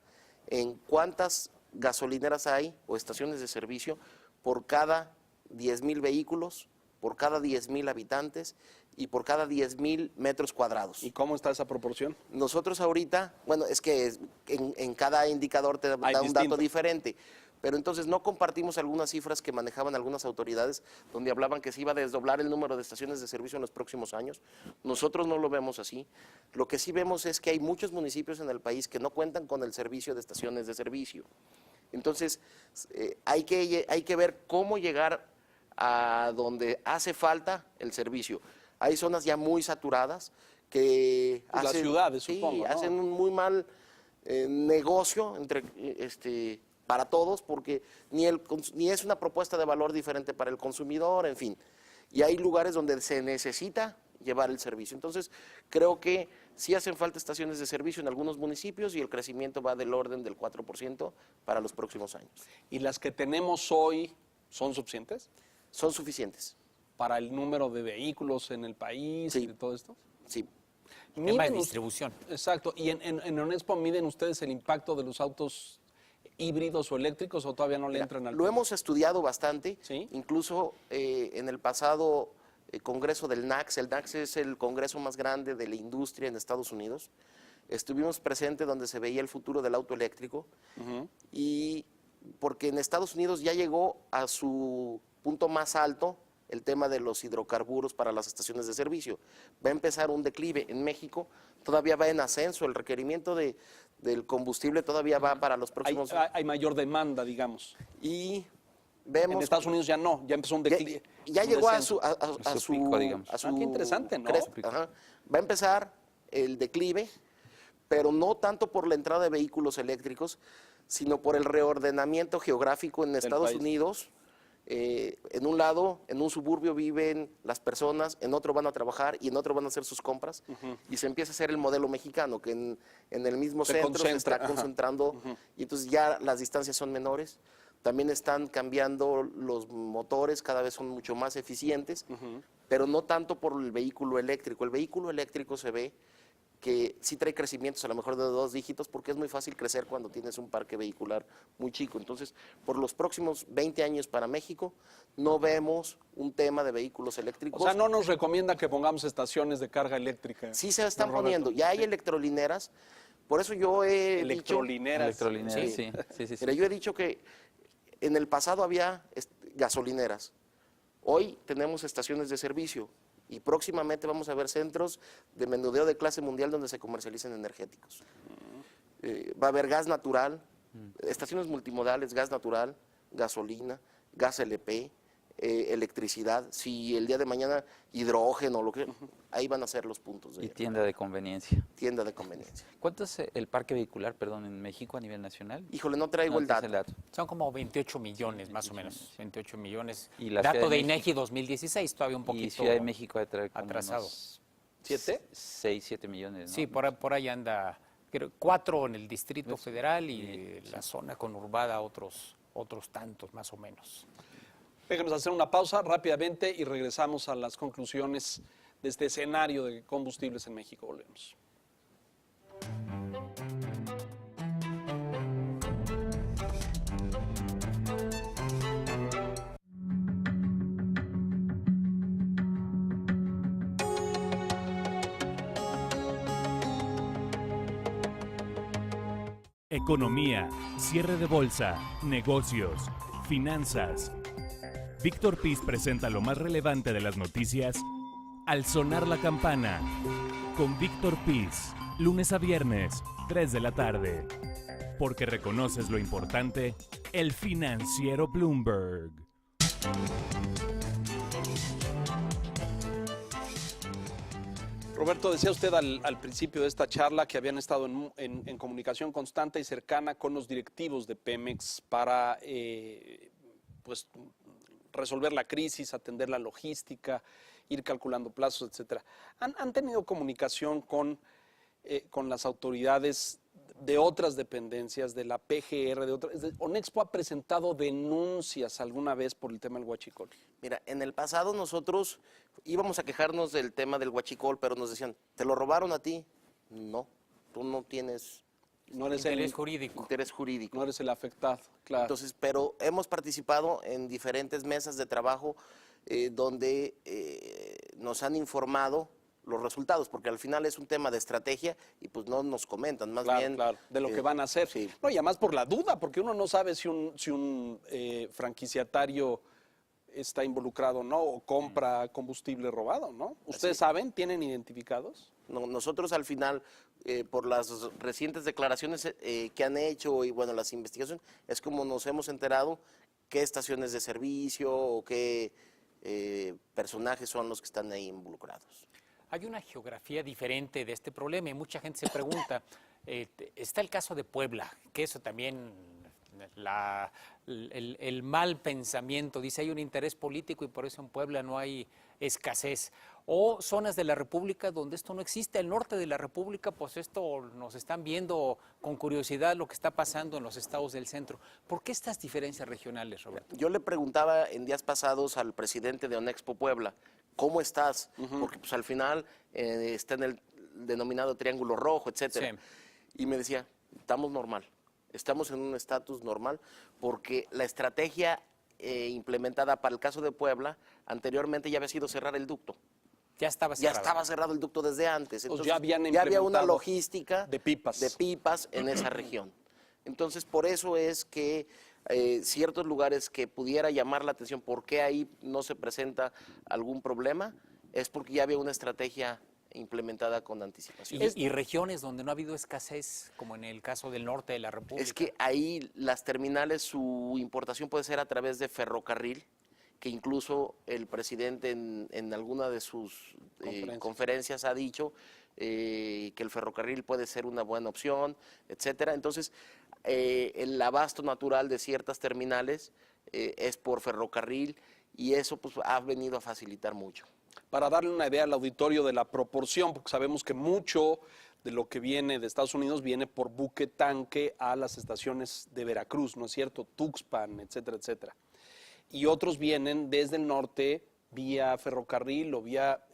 en cuántas gasolineras hay o estaciones de servicio por cada 10,000 vehículos, por cada 10,000 habitantes y por cada 10,000 metros cuadrados. ¿Y cómo está esa proporción? Nosotros ahorita, bueno, es que en cada indicador te da un distinto. dato diferente, pero entonces no compartimos algunas cifras que manejaban algunas autoridades donde hablaban que se iba a desdoblar el número de estaciones de servicio en los próximos años. Nosotros no lo vemos así. Lo que sí vemos es que hay muchos municipios en el país que no cuentan con el servicio de estaciones de servicio. Entonces, hay que ver cómo llegar a donde hace falta el servicio. Hay zonas ya muy saturadas que Pues las ciudades, sí, supongo, ¿no? hacen un muy mal negocio para todos, porque ni es una propuesta de valor diferente para el consumidor, en fin. Y hay lugares donde se necesita llevar el servicio. Entonces, creo que sí hacen falta estaciones de servicio en algunos municipios y el crecimiento va del orden del 4% para los próximos años. ¿Y las que tenemos hoy son suficientes Son suficientes. para el número de vehículos en el país Sí. y de todo esto? Sí. El tema de ¿Miden us- distribución. Exacto. ¿Y en Onespo miden ustedes el impacto de los autos híbridos o eléctricos o todavía no le Mira, entran al lo tema? hemos estudiado bastante, ¿Sí? Incluso en el pasado congreso del NACS. El NACS es el congreso más grande de la industria en Estados Unidos. Estuvimos presentes donde se veía el futuro del auto eléctrico y porque en Estados Unidos ya llegó a su punto más alto el tema de los hidrocarburos para las estaciones de servicio. Va a empezar un declive. En México todavía va en ascenso, el requerimiento del combustible todavía va para los Hay, próximos... hay mayor demanda, digamos. Y vemos... En Estados Unidos ya no, ya empezó un declive. Ya un llegó a descenso. su pico, digamos. a su Ah, qué interesante, ¿no? Ajá. Va a empezar el declive, pero no tanto por la entrada de vehículos eléctricos, sino por el reordenamiento geográfico en Estados país. Unidos. En un lado, en un suburbio viven las personas, en otro van a trabajar y en otro van a hacer sus compras. Y se empieza a hacer el modelo mexicano, que en el mismo Se centro se concentra, está ajá. concentrando y entonces ya las distancias son menores. También están cambiando los motores, cada vez son mucho más eficientes, pero no tanto por el vehículo eléctrico. El vehículo eléctrico se ve que sí trae crecimientos a lo mejor de 2 dígitos porque es muy fácil crecer cuando tienes un parque vehicular muy chico. Entonces, por los próximos 20 años para México, no vemos un tema de vehículos eléctricos. O sea, no nos recomienda que pongamos estaciones de carga eléctrica. Sí se están don Roberto. poniendo, ya hay electrolineras, por eso yo he dicho... Electrolineras. Electrolineras, Sí. sí. Mira, yo he dicho que en el pasado había gasolineras, hoy tenemos estaciones de servicio y próximamente vamos a ver centros de menudeo de clase mundial donde se comercialicen energéticos. Va a haber gas natural, estaciones multimodales, gas natural, gasolina, gas LP, electricidad, si el día de mañana hidrógeno, lo que ahí van a ser los puntos Y de tienda de conveniencia. tienda de conveniencia. ¿Cuánto es el parque vehicular, perdón, en México a nivel nacional? Híjole, no traigo el tienes dato. Son como 28 millones, más o menos. 28 millones. Y la Dato Ciudad de de México. INEGI 2016, todavía un poquito Y Ciudad de México debe traer como atrasado. unos ¿7? 6, 7 millones, ¿no? Sí, por ahí anda, creo, 4 en el Distrito Federal y la zona conurbada otros tantos, más o menos. Déjenos hacer una pausa rápidamente y regresamos a las conclusiones de este escenario de combustibles en México. Volvemos. Economía, cierre de bolsa, negocios, finanzas. Víctor Piz presenta lo más relevante de las noticias al sonar la campana. Con Víctor Piz, lunes a viernes, 3 de la tarde. Porque reconoces lo importante, el financiero Bloomberg. Roberto, decía usted al principio de esta charla que habían estado en comunicación constante y cercana con los directivos de Pemex para pues, resolver la crisis, atender la logística, ir calculando plazos, etcétera. ¿Han tenido comunicación con las autoridades de otras dependencias, de la PGR, Onexpo ha presentado denuncias alguna vez por el tema del huachicol. Mira, en el pasado nosotros íbamos a quejarnos del tema del huachicol, pero nos decían, ¿te lo robaron a ti? No, tú no tienes No eres Interés jurídico. interés jurídico. No eres el afectado, claro. Entonces, pero hemos participado en diferentes mesas de trabajo donde nos han informado los resultados, porque al final es un tema de estrategia y pues no nos comentan, más Claro, bien claro, de lo que van a hacer. sí. No, y además por la duda, porque uno no sabe si un franquiciatario está involucrado o no, o compra combustible robado, ¿no? ¿Ustedes saben? ¿Tienen identificados? Nosotros al final, por las recientes declaraciones que han hecho y bueno, las investigaciones, es como nos hemos enterado qué estaciones de servicio o qué personajes son los que están ahí involucrados. Hay una geografía diferente de este problema y mucha gente se pregunta, está el caso de Puebla, que eso también, el mal pensamiento, dice hay un interés político y por eso en Puebla no hay escasez. O zonas de la República donde esto no existe, el norte de la República, pues esto nos están viendo con curiosidad lo que está pasando en los estados del centro. ¿Por qué estas diferencias regionales, Roberto? Yo le preguntaba en días pasados al presidente de Onexpo Puebla, ¿cómo estás? Porque pues al final está en el denominado Triángulo Rojo, etcétera. Sí. Y me decía, estamos normal, estamos en un estatus normal porque la estrategia implementada para el caso de Puebla anteriormente ya había sido cerrar el ducto. Ya estaba Ya cerrado. estaba cerrado el ducto desde antes. Pues Entonces, ya había había una implementado logística de pipas. en esa región. Entonces, por eso es que ciertos lugares que pudiera llamar la atención, ¿por qué ahí no se presenta algún problema? Es porque ya había una estrategia implementada con anticipación. Y regiones donde no ha habido escasez, como en el caso del norte de la República. Es que ahí las terminales, su importación puede ser a través de ferrocarril, que incluso el presidente en alguna de sus conferencias ha dicho que el ferrocarril puede ser una buena opción, etcétera. Entonces, el abasto natural de ciertas terminales es por ferrocarril y eso pues ha venido a facilitar mucho. Para darle una idea al auditorio de la proporción, porque sabemos que mucho de lo que viene de Estados Unidos viene por buque tanque a las estaciones de Veracruz, ¿no es cierto? Tuxpan, etcétera, etcétera. Y otros vienen desde el norte vía ferrocarril o vía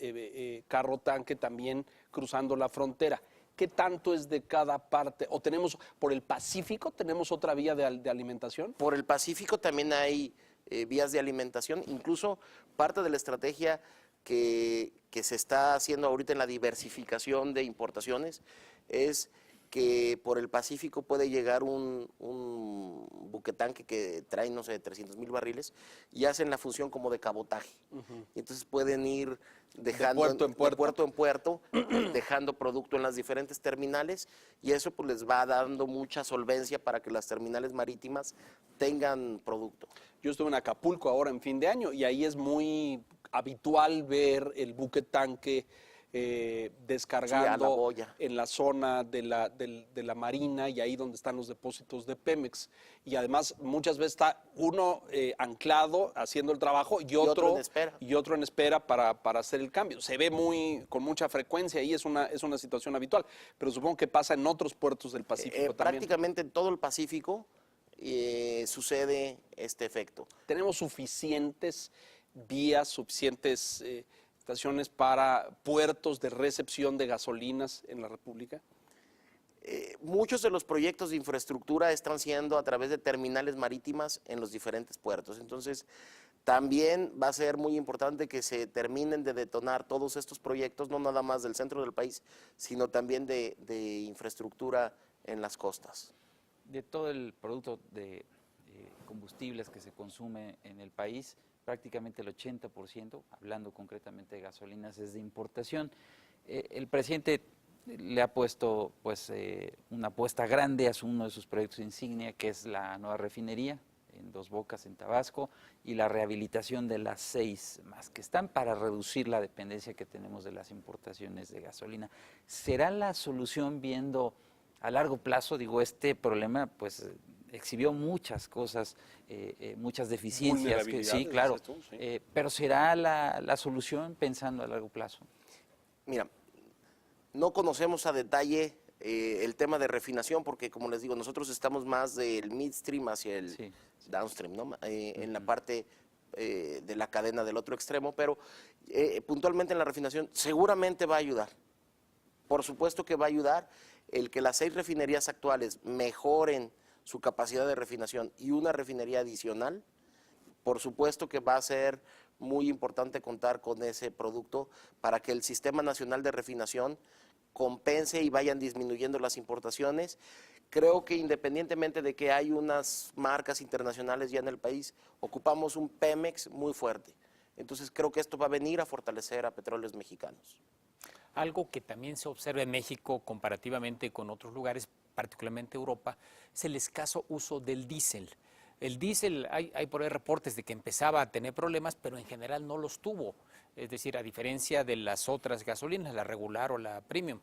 carro tanque también cruzando la frontera. ¿Qué tanto es de cada parte? ¿O tenemos por el Pacífico, tenemos otra vía de alimentación? Por el Pacífico también hay vías de alimentación, incluso parte de la estrategia que se está haciendo ahorita en la diversificación de importaciones es que por el Pacífico puede llegar un buquetanque que trae, no sé, 300,000 barriles y hacen la función como de cabotaje. Y entonces pueden ir dejando de puerto en puerto, dejando producto en las diferentes terminales y eso pues les va dando mucha solvencia para que las terminales marítimas tengan producto. Yo estuve en Acapulco ahora en fin de año y ahí es muy habitual ver el buque tanque descargando en la zona de la marina y ahí donde están los depósitos de Pemex. Y además muchas veces está uno anclado haciendo el trabajo y otro en espera para hacer el cambio. Se ve con mucha frecuencia y es una situación habitual, pero supongo que pasa en otros puertos del Pacífico también. Prácticamente en todo el Pacífico sucede este efecto. ¿Tenemos suficientes vías, suficientes estaciones para puertos de recepción de gasolinas en la República? Muchos de los proyectos de infraestructura están siendo a través de terminales marítimas en los diferentes puertos. Entonces, también va a ser muy importante que se terminen de detonar todos estos proyectos, no nada más del centro del país, sino también de infraestructura en las costas. De todo el producto de combustibles que se consume en el país, prácticamente el 80%, hablando concretamente de gasolinas, es de importación. El presidente le ha puesto pues, una apuesta grande a uno de sus proyectos insignia, que es la nueva refinería en Dos Bocas, en Tabasco, y la rehabilitación de las 6 más que están para reducir la dependencia que tenemos de las importaciones de gasolina. ¿Será la solución viendo a largo plazo? Digo, este problema pues exhibió muchas cosas, muchas deficiencias. Sí, claro. Pero ¿será la solución pensando a largo plazo? Mira, no conocemos a detalle el tema de refinación, porque como les digo, nosotros estamos más del midstream hacia el Sí. downstream, ¿no? En la parte de la cadena del otro extremo, pero puntualmente en la refinación seguramente va a ayudar. Por supuesto que va a ayudar el que las 6 refinerías actuales mejoren su capacidad de refinación y una refinería adicional. Por supuesto que va a ser muy importante contar con ese producto para que el Sistema Nacional de Refinación compense y vayan disminuyendo las importaciones. Creo que independientemente de que hay unas marcas internacionales ya en el país, ocupamos un Pemex muy fuerte. Entonces creo que esto va a venir a fortalecer a Petróleos Mexicanos. Algo que también se observa en México comparativamente con otros lugares, particularmente Europa, es el escaso uso del diésel. El diésel, hay por ahí reportes de que empezaba a tener problemas, pero en general no los tuvo. Es decir, a diferencia de las otras gasolinas, la regular o la premium.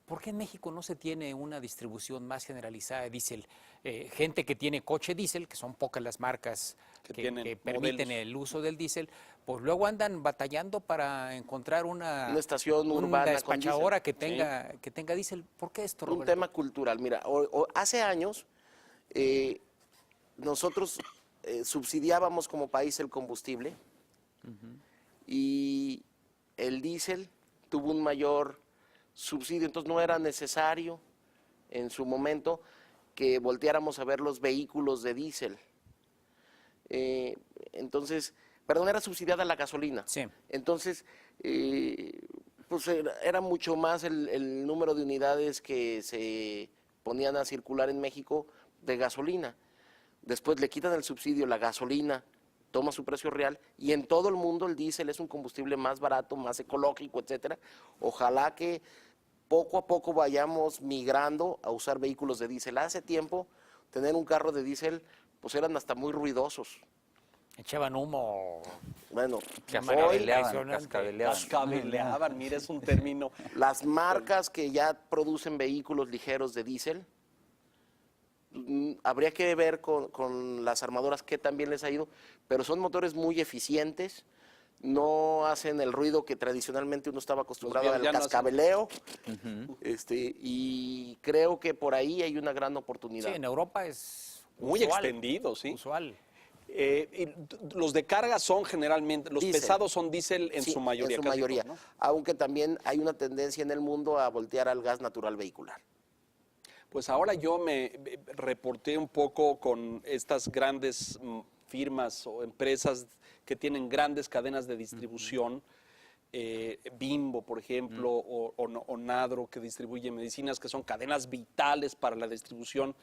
¿Por qué en México no se tiene una distribución más generalizada de diésel? Gente que tiene coche diésel, que son pocas las marcas Que que tienen permiten modelos. el uso del diésel, pues luego andan batallando para encontrar Una estación una urbana con despachadora diésel. que tenga diésel. ¿Por qué esto, Un Roberto? tema cultural. Mira, hace años nosotros subsidiábamos como país el combustible y el diésel tuvo un mayor subsidio, entonces no era necesario en su momento que volteáramos a ver los vehículos de diésel. Entonces, perdón, era subsidiada la gasolina. Sí. Entonces, pues era mucho más el número de unidades que se ponían a circular en México de gasolina. Después le quitan el subsidio, la gasolina toma su precio real y en todo el mundo el diésel es un combustible más barato, más ecológico, etcétera. Ojalá que poco a poco vayamos migrando a usar vehículos de diésel. Hace tiempo tener un carro de diésel pues eran hasta muy ruidosos. Echaban humo. Bueno, Cascabeleaban, impresionante. cascabeleaban. Cascabeleaban, mira, es un término. las marcas que ya producen vehículos ligeros de diésel, habría que ver con las armadoras qué también les ha ido, pero son motores muy eficientes, no hacen el ruido que tradicionalmente uno estaba acostumbrado Los al ya no hacen. cascabeleo, y creo que por ahí hay una gran Sí, oportunidad. en Europa es Muy usual, extendido, sí. Usual. Los de carga son generalmente, los Diésel. pesados son diésel en Sí, su mayoría. en su casi mayoría, todos, ¿no? aunque también hay una tendencia en el mundo a voltear al gas natural vehicular. Pues ahora yo me reporté un poco con estas grandes firmas o empresas que tienen grandes cadenas de distribución, Bimbo, por ejemplo, o Nadro, que distribuye medicinas, que son cadenas vitales para la distribución.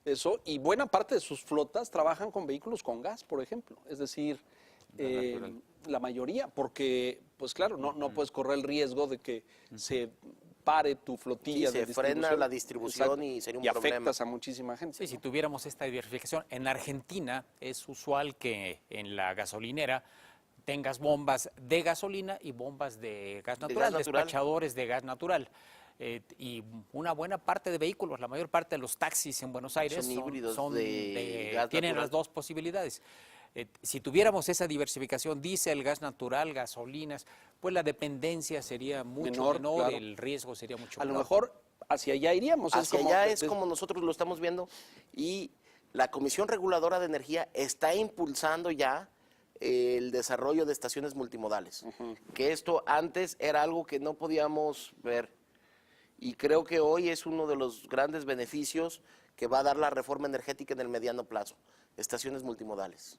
Eso, y buena parte de sus flotas trabajan con vehículos con gas, por ejemplo. Es decir, la mayoría, porque, pues claro, no puedes correr el riesgo de que se pare tu flotilla Sí, de se frena distribución. la distribución Exacto, y sería un y problema. afectas a muchísima gente. Sí, si tuviéramos esta diversificación. En Argentina es usual que en la gasolinera tengas bombas de gasolina y bombas de gas natural, natural. despachadores de gas natural. Y una buena parte de vehículos, la mayor parte de los taxis en Buenos Aires Son híbridos de gas tienen natural. las dos posibilidades. Si tuviéramos esa diversificación, diésel, gas natural, gasolinas, pues la dependencia sería mucho Menor, menor, claro. el riesgo sería mucho A lo menor. mejor hacia allá iríamos. Hacia allá es como nosotros lo estamos viendo y la Comisión Reguladora de Energía está impulsando ya el desarrollo de estaciones multimodales, que esto antes era algo que no podíamos ver y creo que hoy es uno de los grandes beneficios que va a dar la reforma energética en el mediano plazo, estaciones multimodales.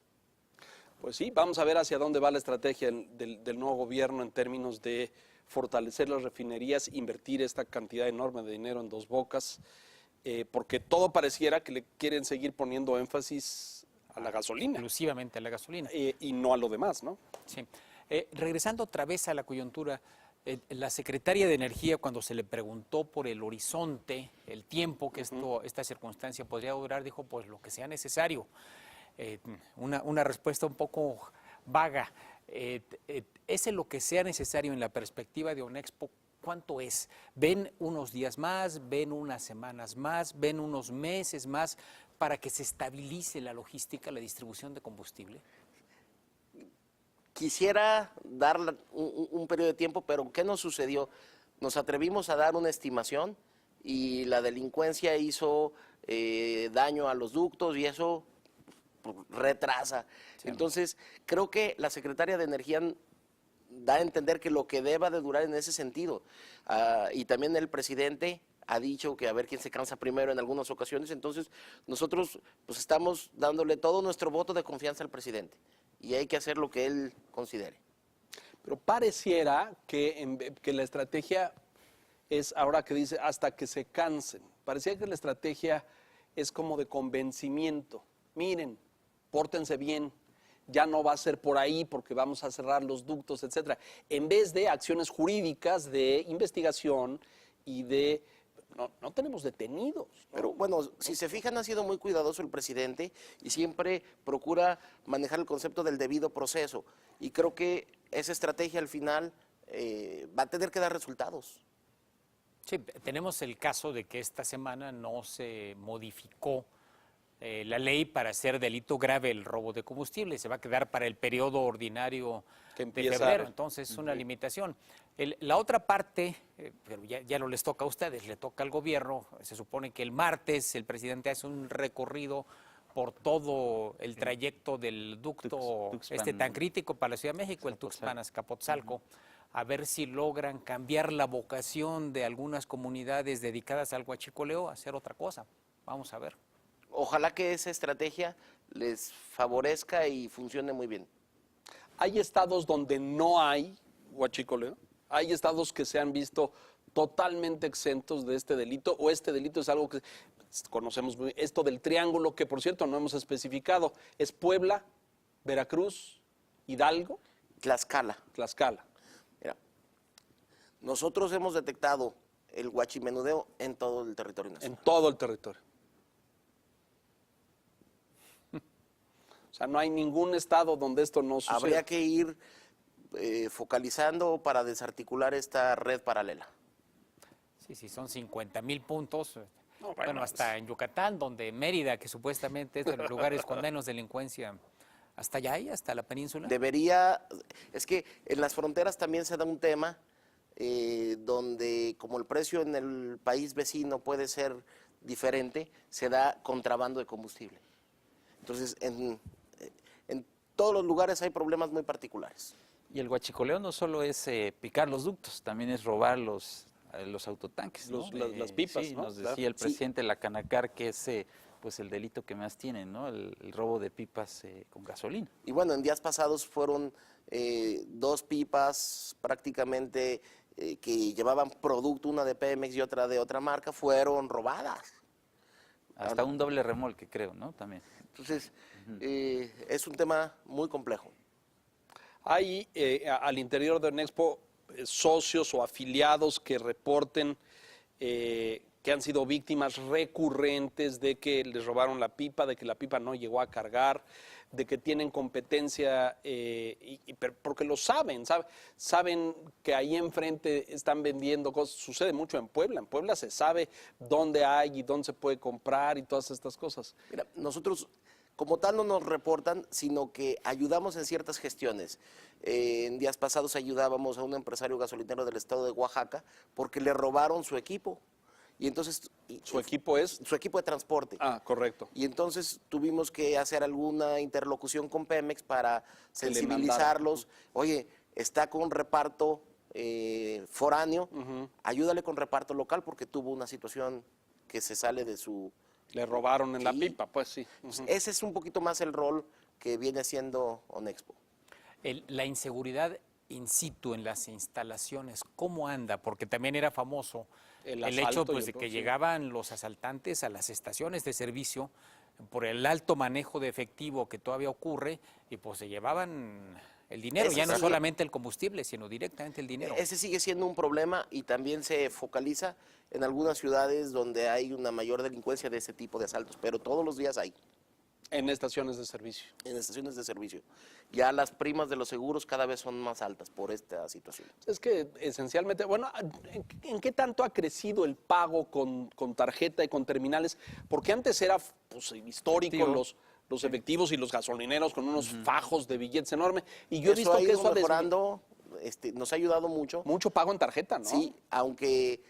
Pues sí, vamos a ver hacia dónde va la estrategia del nuevo gobierno en términos de fortalecer las refinerías, invertir esta cantidad enorme de dinero en Dos Bocas, porque todo pareciera que le quieren seguir poniendo énfasis a la gasolina Exclusivamente a la gasolina. y no a lo demás, ¿no? Sí. Regresando otra vez a la coyuntura, la secretaria de Energía, cuando se le preguntó por el horizonte, el tiempo que esta circunstancia podría durar, dijo, pues lo que sea necesario. Una respuesta un poco vaga. ¿Es lo que sea necesario en la perspectiva de Onexpo? ¿Cuánto es? ¿Ven unos días más? ¿Ven unas semanas más? ¿Ven unos meses más para que se estabilice la logística, la distribución de combustible? Quisiera dar un periodo de tiempo, pero ¿qué nos sucedió? Nos atrevimos a dar una estimación y la delincuencia hizo daño a los ductos y eso pues, retrasa. Entonces, creo que la secretaria de Energía da a entender que lo que deba de durar en ese sentido. Y también el presidente ha dicho que a ver quién se cansa primero en algunas ocasiones. Entonces, nosotros pues estamos dándole todo nuestro voto de confianza al presidente y hay que hacer lo que él considere. Pero pareciera que la estrategia es, ahora que dice, hasta que se cansen. Parecía que la estrategia es como de convencimiento. Miren, pórtense bien, ya no va a ser por ahí porque vamos a cerrar los ductos, etcétera. En vez de acciones jurídicas de investigación y de... No tenemos detenidos. ¿No? Pero bueno, si se fijan, ha sido muy cuidadoso el presidente y siempre procura manejar el concepto del debido proceso. Y creo que esa estrategia al final va a tener que dar resultados. Sí, tenemos el caso de que esta semana no se modificó la ley para hacer delito grave el robo de combustible. Se va a quedar para el periodo ordinario Que de empieza- febrero. Entonces es una limitación. La otra parte, pero ya no les toca a ustedes, le toca al gobierno. Se supone que el martes el presidente hace un recorrido por todo el trayecto del ducto Tuxpan- tan crítico para la Ciudad de México, el Tuxpan-Azcapotzalco, a ver si logran cambiar la vocación de algunas comunidades dedicadas al huachicoleo a hacer otra cosa. Vamos a ver. Ojalá que esa estrategia les favorezca y funcione muy bien. Hay estados donde no hay huachicoleo. Hay estados que se han visto totalmente exentos de este delito, o este delito es algo que conocemos muy bien. Esto del triángulo, que por cierto no hemos especificado, es Puebla, Veracruz, Hidalgo, Tlaxcala. Tlaxcala. Mira, nosotros hemos detectado el huachimenudeo en todo el territorio En nacional. todo el territorio. O sea, no hay ningún estado donde esto no suceda. Habría que ir focalizando para desarticular esta red paralela. Sí, son 50,000 puntos. No, Bueno, bueno, hasta en Yucatán, donde Mérida, que supuestamente es de los lugares con menos delincuencia, hasta allá y hasta la península. Es que en las fronteras también se da un tema donde como el precio en el país vecino puede ser diferente, se da contrabando de combustible. Entonces, en todos los lugares hay problemas muy particulares. Y el huachicoleo no solo es picar los ductos, también es robar los autotanques, ¿no? Las pipas, sí, ¿no? nos Claro. decía el Sí. presidente Lacanacar que es pues el delito que más tienen, ¿no? El robo de pipas con gasolina. Y bueno, en días pasados fueron 2 pipas prácticamente que llevaban producto, una de Pemex y otra de otra marca, fueron robadas. Hasta un doble remolque, creo, ¿no? También. Entonces, es un tema muy complejo. Hay al interior de Onexpo socios o afiliados que reporten que han sido víctimas recurrentes de que les robaron la pipa, de que la pipa no llegó a cargar, de que tienen competencia, porque lo saben que ahí enfrente están vendiendo cosas. Sucede mucho en Puebla se sabe dónde hay y dónde se puede comprar y todas estas cosas. Mira, nosotros como tal no nos reportan, sino que ayudamos en ciertas gestiones. En días pasados ayudábamos a un empresario gasolinero del estado de Oaxaca porque le robaron su equipo. Y entonces, ¿Su equipo es? su equipo de transporte. Ah, correcto. Y entonces tuvimos que hacer alguna interlocución con Pemex para Que le sensibilizarlos. Oye, está con reparto foráneo, ayúdale con reparto local porque tuvo una situación que se sale de su... Le robaron en la Sí. pipa, pues sí. Ese es un poquito más el rol que viene haciendo Onexpo. La inseguridad in situ en las instalaciones, ¿cómo anda? Porque también era famoso El el hecho asalto y pues, el de que robo, sí. llegaban los asaltantes a las estaciones de servicio por el alto manejo de efectivo que todavía ocurre y pues se llevaban el dinero, Ese ya no sí. solamente el combustible, sino directamente el dinero. Ese sigue siendo un problema y también se focaliza en algunas ciudades donde hay una mayor delincuencia de ese tipo de asaltos, pero todos los días hay En estaciones de servicio. en estaciones de servicio. Ya las primas de los seguros cada vez son más altas por esta situación. Es que esencialmente, bueno, ¿en qué tanto ha crecido el pago con tarjeta y con terminales? Porque antes era pues, histórico Efectivo. los efectivos y los gasolineros con unos fajos de billetes enormes. Y yo he Eso visto ha que ido eso ha mejorando, nos ha ayudado mucho. mucho pago en tarjeta, ¿no? Sí, aunque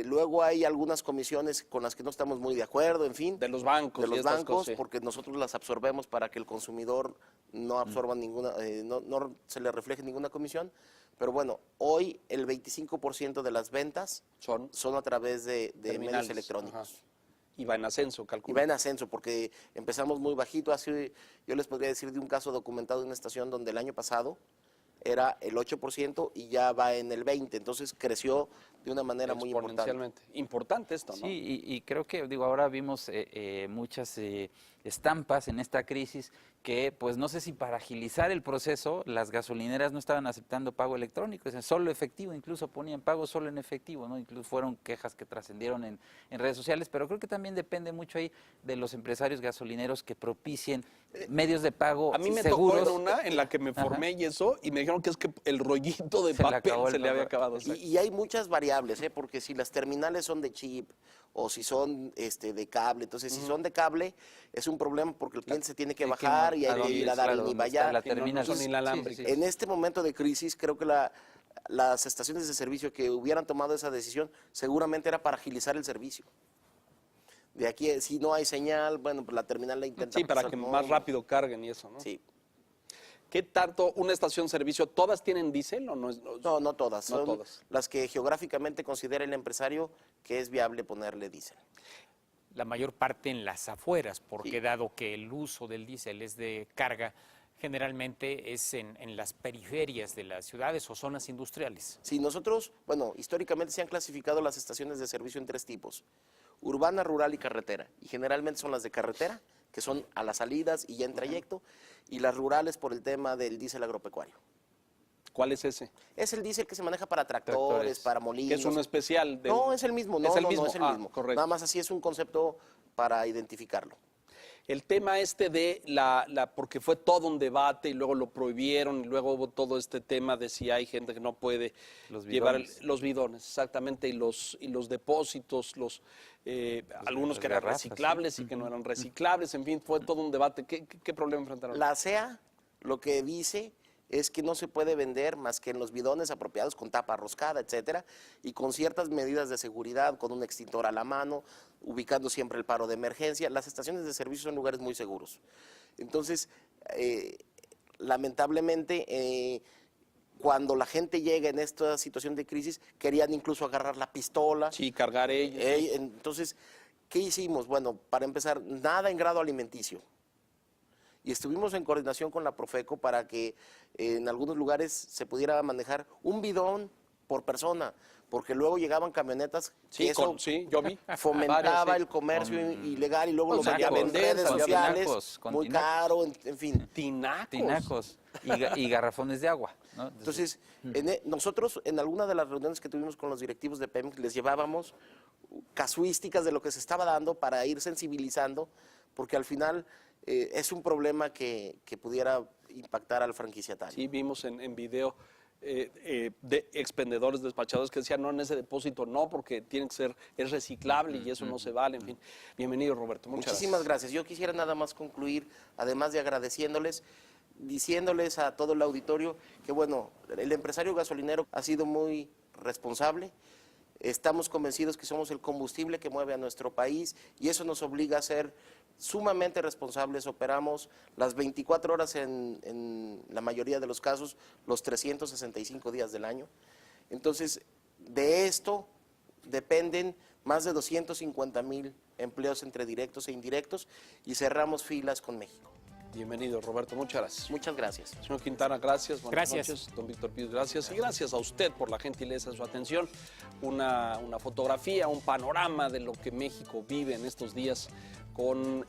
Luego hay algunas comisiones con las que no estamos muy de acuerdo, en fin. De los bancos. De y los estas bancos, cosas, sí. porque nosotros las absorbemos para que el consumidor no absorba ninguna, no se le refleje ninguna comisión. Pero bueno, hoy el 25% de las ventas Son a través de medios terminales. electrónicos. Ajá. Y va en ascenso, Y calculo. va en ascenso, porque empezamos muy bajito. Así, yo les podría decir de un caso documentado en una estación donde el año pasado era el 8% y ya va en el 20%. Entonces creció de una manera muy importante. Exponencialmente. Importante esto, ¿no? Sí, y creo que, digo, ahora vimos muchas estampas en esta crisis que, pues no sé si para agilizar el proceso, las gasolineras no estaban aceptando pago electrónico, es solo efectivo, incluso ponían pago solo en efectivo, ¿no? Incluso fueron quejas que trascendieron en redes sociales, pero creo que también depende mucho ahí de los empresarios gasolineros que propicien medios de pago A mí me seguros. tocó en una en la que me formé y eso, y me dijeron que es que el rollito de Se le papel acabó el se le había papel. acabado. Y hay muchas variables, porque si las terminales son de chip o si son de cable, entonces si son de cable es un problema porque el cliente se tiene que Hay que bajar y a hay que dónde ir a es, dar claro, el dónde IVA está la allá. terminal. no son Sí, inalámbricas. sí, sí. En este momento de crisis creo que las estaciones de servicio que hubieran tomado esa decisión seguramente era para agilizar el servicio. De aquí, si no hay señal, bueno, pues la terminal la intenta Sí, para pasar, que no, más rápido carguen y eso, ¿no? Sí. ¿Qué tanto una estación de servicio, todas tienen diésel o no? No, no todas. No Son todas. las que geográficamente considera el empresario que es viable ponerle diésel. La mayor parte en las afueras, porque Sí. dado que el uso del diésel es de carga, generalmente es en las periferias de las ciudades o zonas industriales. Sí, nosotros, bueno, históricamente se han clasificado las estaciones de servicio en 3 tipos: urbana, rural y carretera. Y generalmente son las de carretera, que son a las salidas y ya en trayecto, y las rurales por el tema del diésel agropecuario. ¿Cuál es ese? Es el diésel que se maneja para tractores, Tractores. para Que molinos. es un especial. No, es el mismo, no, ¿Es el no, mismo? no es el Ah, mismo. correcto. Nada más así es un concepto para identificarlo. El tema este de porque fue todo un debate y luego lo prohibieron y luego hubo todo este tema de si hay gente que no puede Los llevar bidones. los bidones, exactamente, y los depósitos, algunos las que eran garrafas, reciclables y que no eran reciclables, en fin, fue todo un debate. ¿Qué problema enfrentaron? La ASEA lo que dice es que no se puede vender más que en los bidones apropiados con tapa roscada, etcétera, y con ciertas medidas de seguridad, con un extintor a la mano, ubicando siempre el paro de emergencia. Las estaciones de servicio son lugares muy seguros. Entonces, lamentablemente, cuando la gente llega en esta situación de crisis, querían incluso agarrar la pistola. Sí, cargar ellos. Entonces, ¿qué hicimos? Bueno, para empezar, nada en grado alimenticio. Y estuvimos en coordinación con la Profeco para que en algunos lugares se pudiera manejar un bidón por persona, porque luego llegaban camionetas que Sí, eso sí, yo vi. fomentaba Varias, sí. el comercio ilegal y luego Con lo sacaban en tinacos, redes con sociales, tinacos, con muy tinacos. caro, en fin. Tinacos. Tinacos y garrafones de agua, ¿no? Entonces, nosotros en alguna de las reuniones que tuvimos con los directivos de Pemex les llevábamos casuísticas de lo que se estaba dando para ir sensibilizando, porque al final es un problema que pudiera impactar al franquiciatario. Sí, vimos en video de expendedores, despachadores que decían, no, en ese depósito no, porque tiene que ser, es reciclable y eso no se vale, en fin. Bienvenido, Roberto, muchas Muchísimas gracias. Yo quisiera nada más concluir, además de agradeciéndoles, diciéndoles a todo el auditorio que, bueno, el empresario gasolinero ha sido muy responsable. Estamos convencidos que somos el combustible que mueve a nuestro país y eso nos obliga a ser sumamente responsables. Operamos las 24 horas en la mayoría de los casos, los 365 días del año. Entonces, de esto dependen más de 250,000 empleos entre directos e indirectos y cerramos filas con México. Bienvenido, Roberto, muchas gracias. Muchas gracias. Señor Quintana, gracias. Buenas Gracias. noches. Don Víctor Pius, gracias. Y gracias a usted por la gentileza de su atención. Una fotografía, un panorama de lo que México vive en estos días con...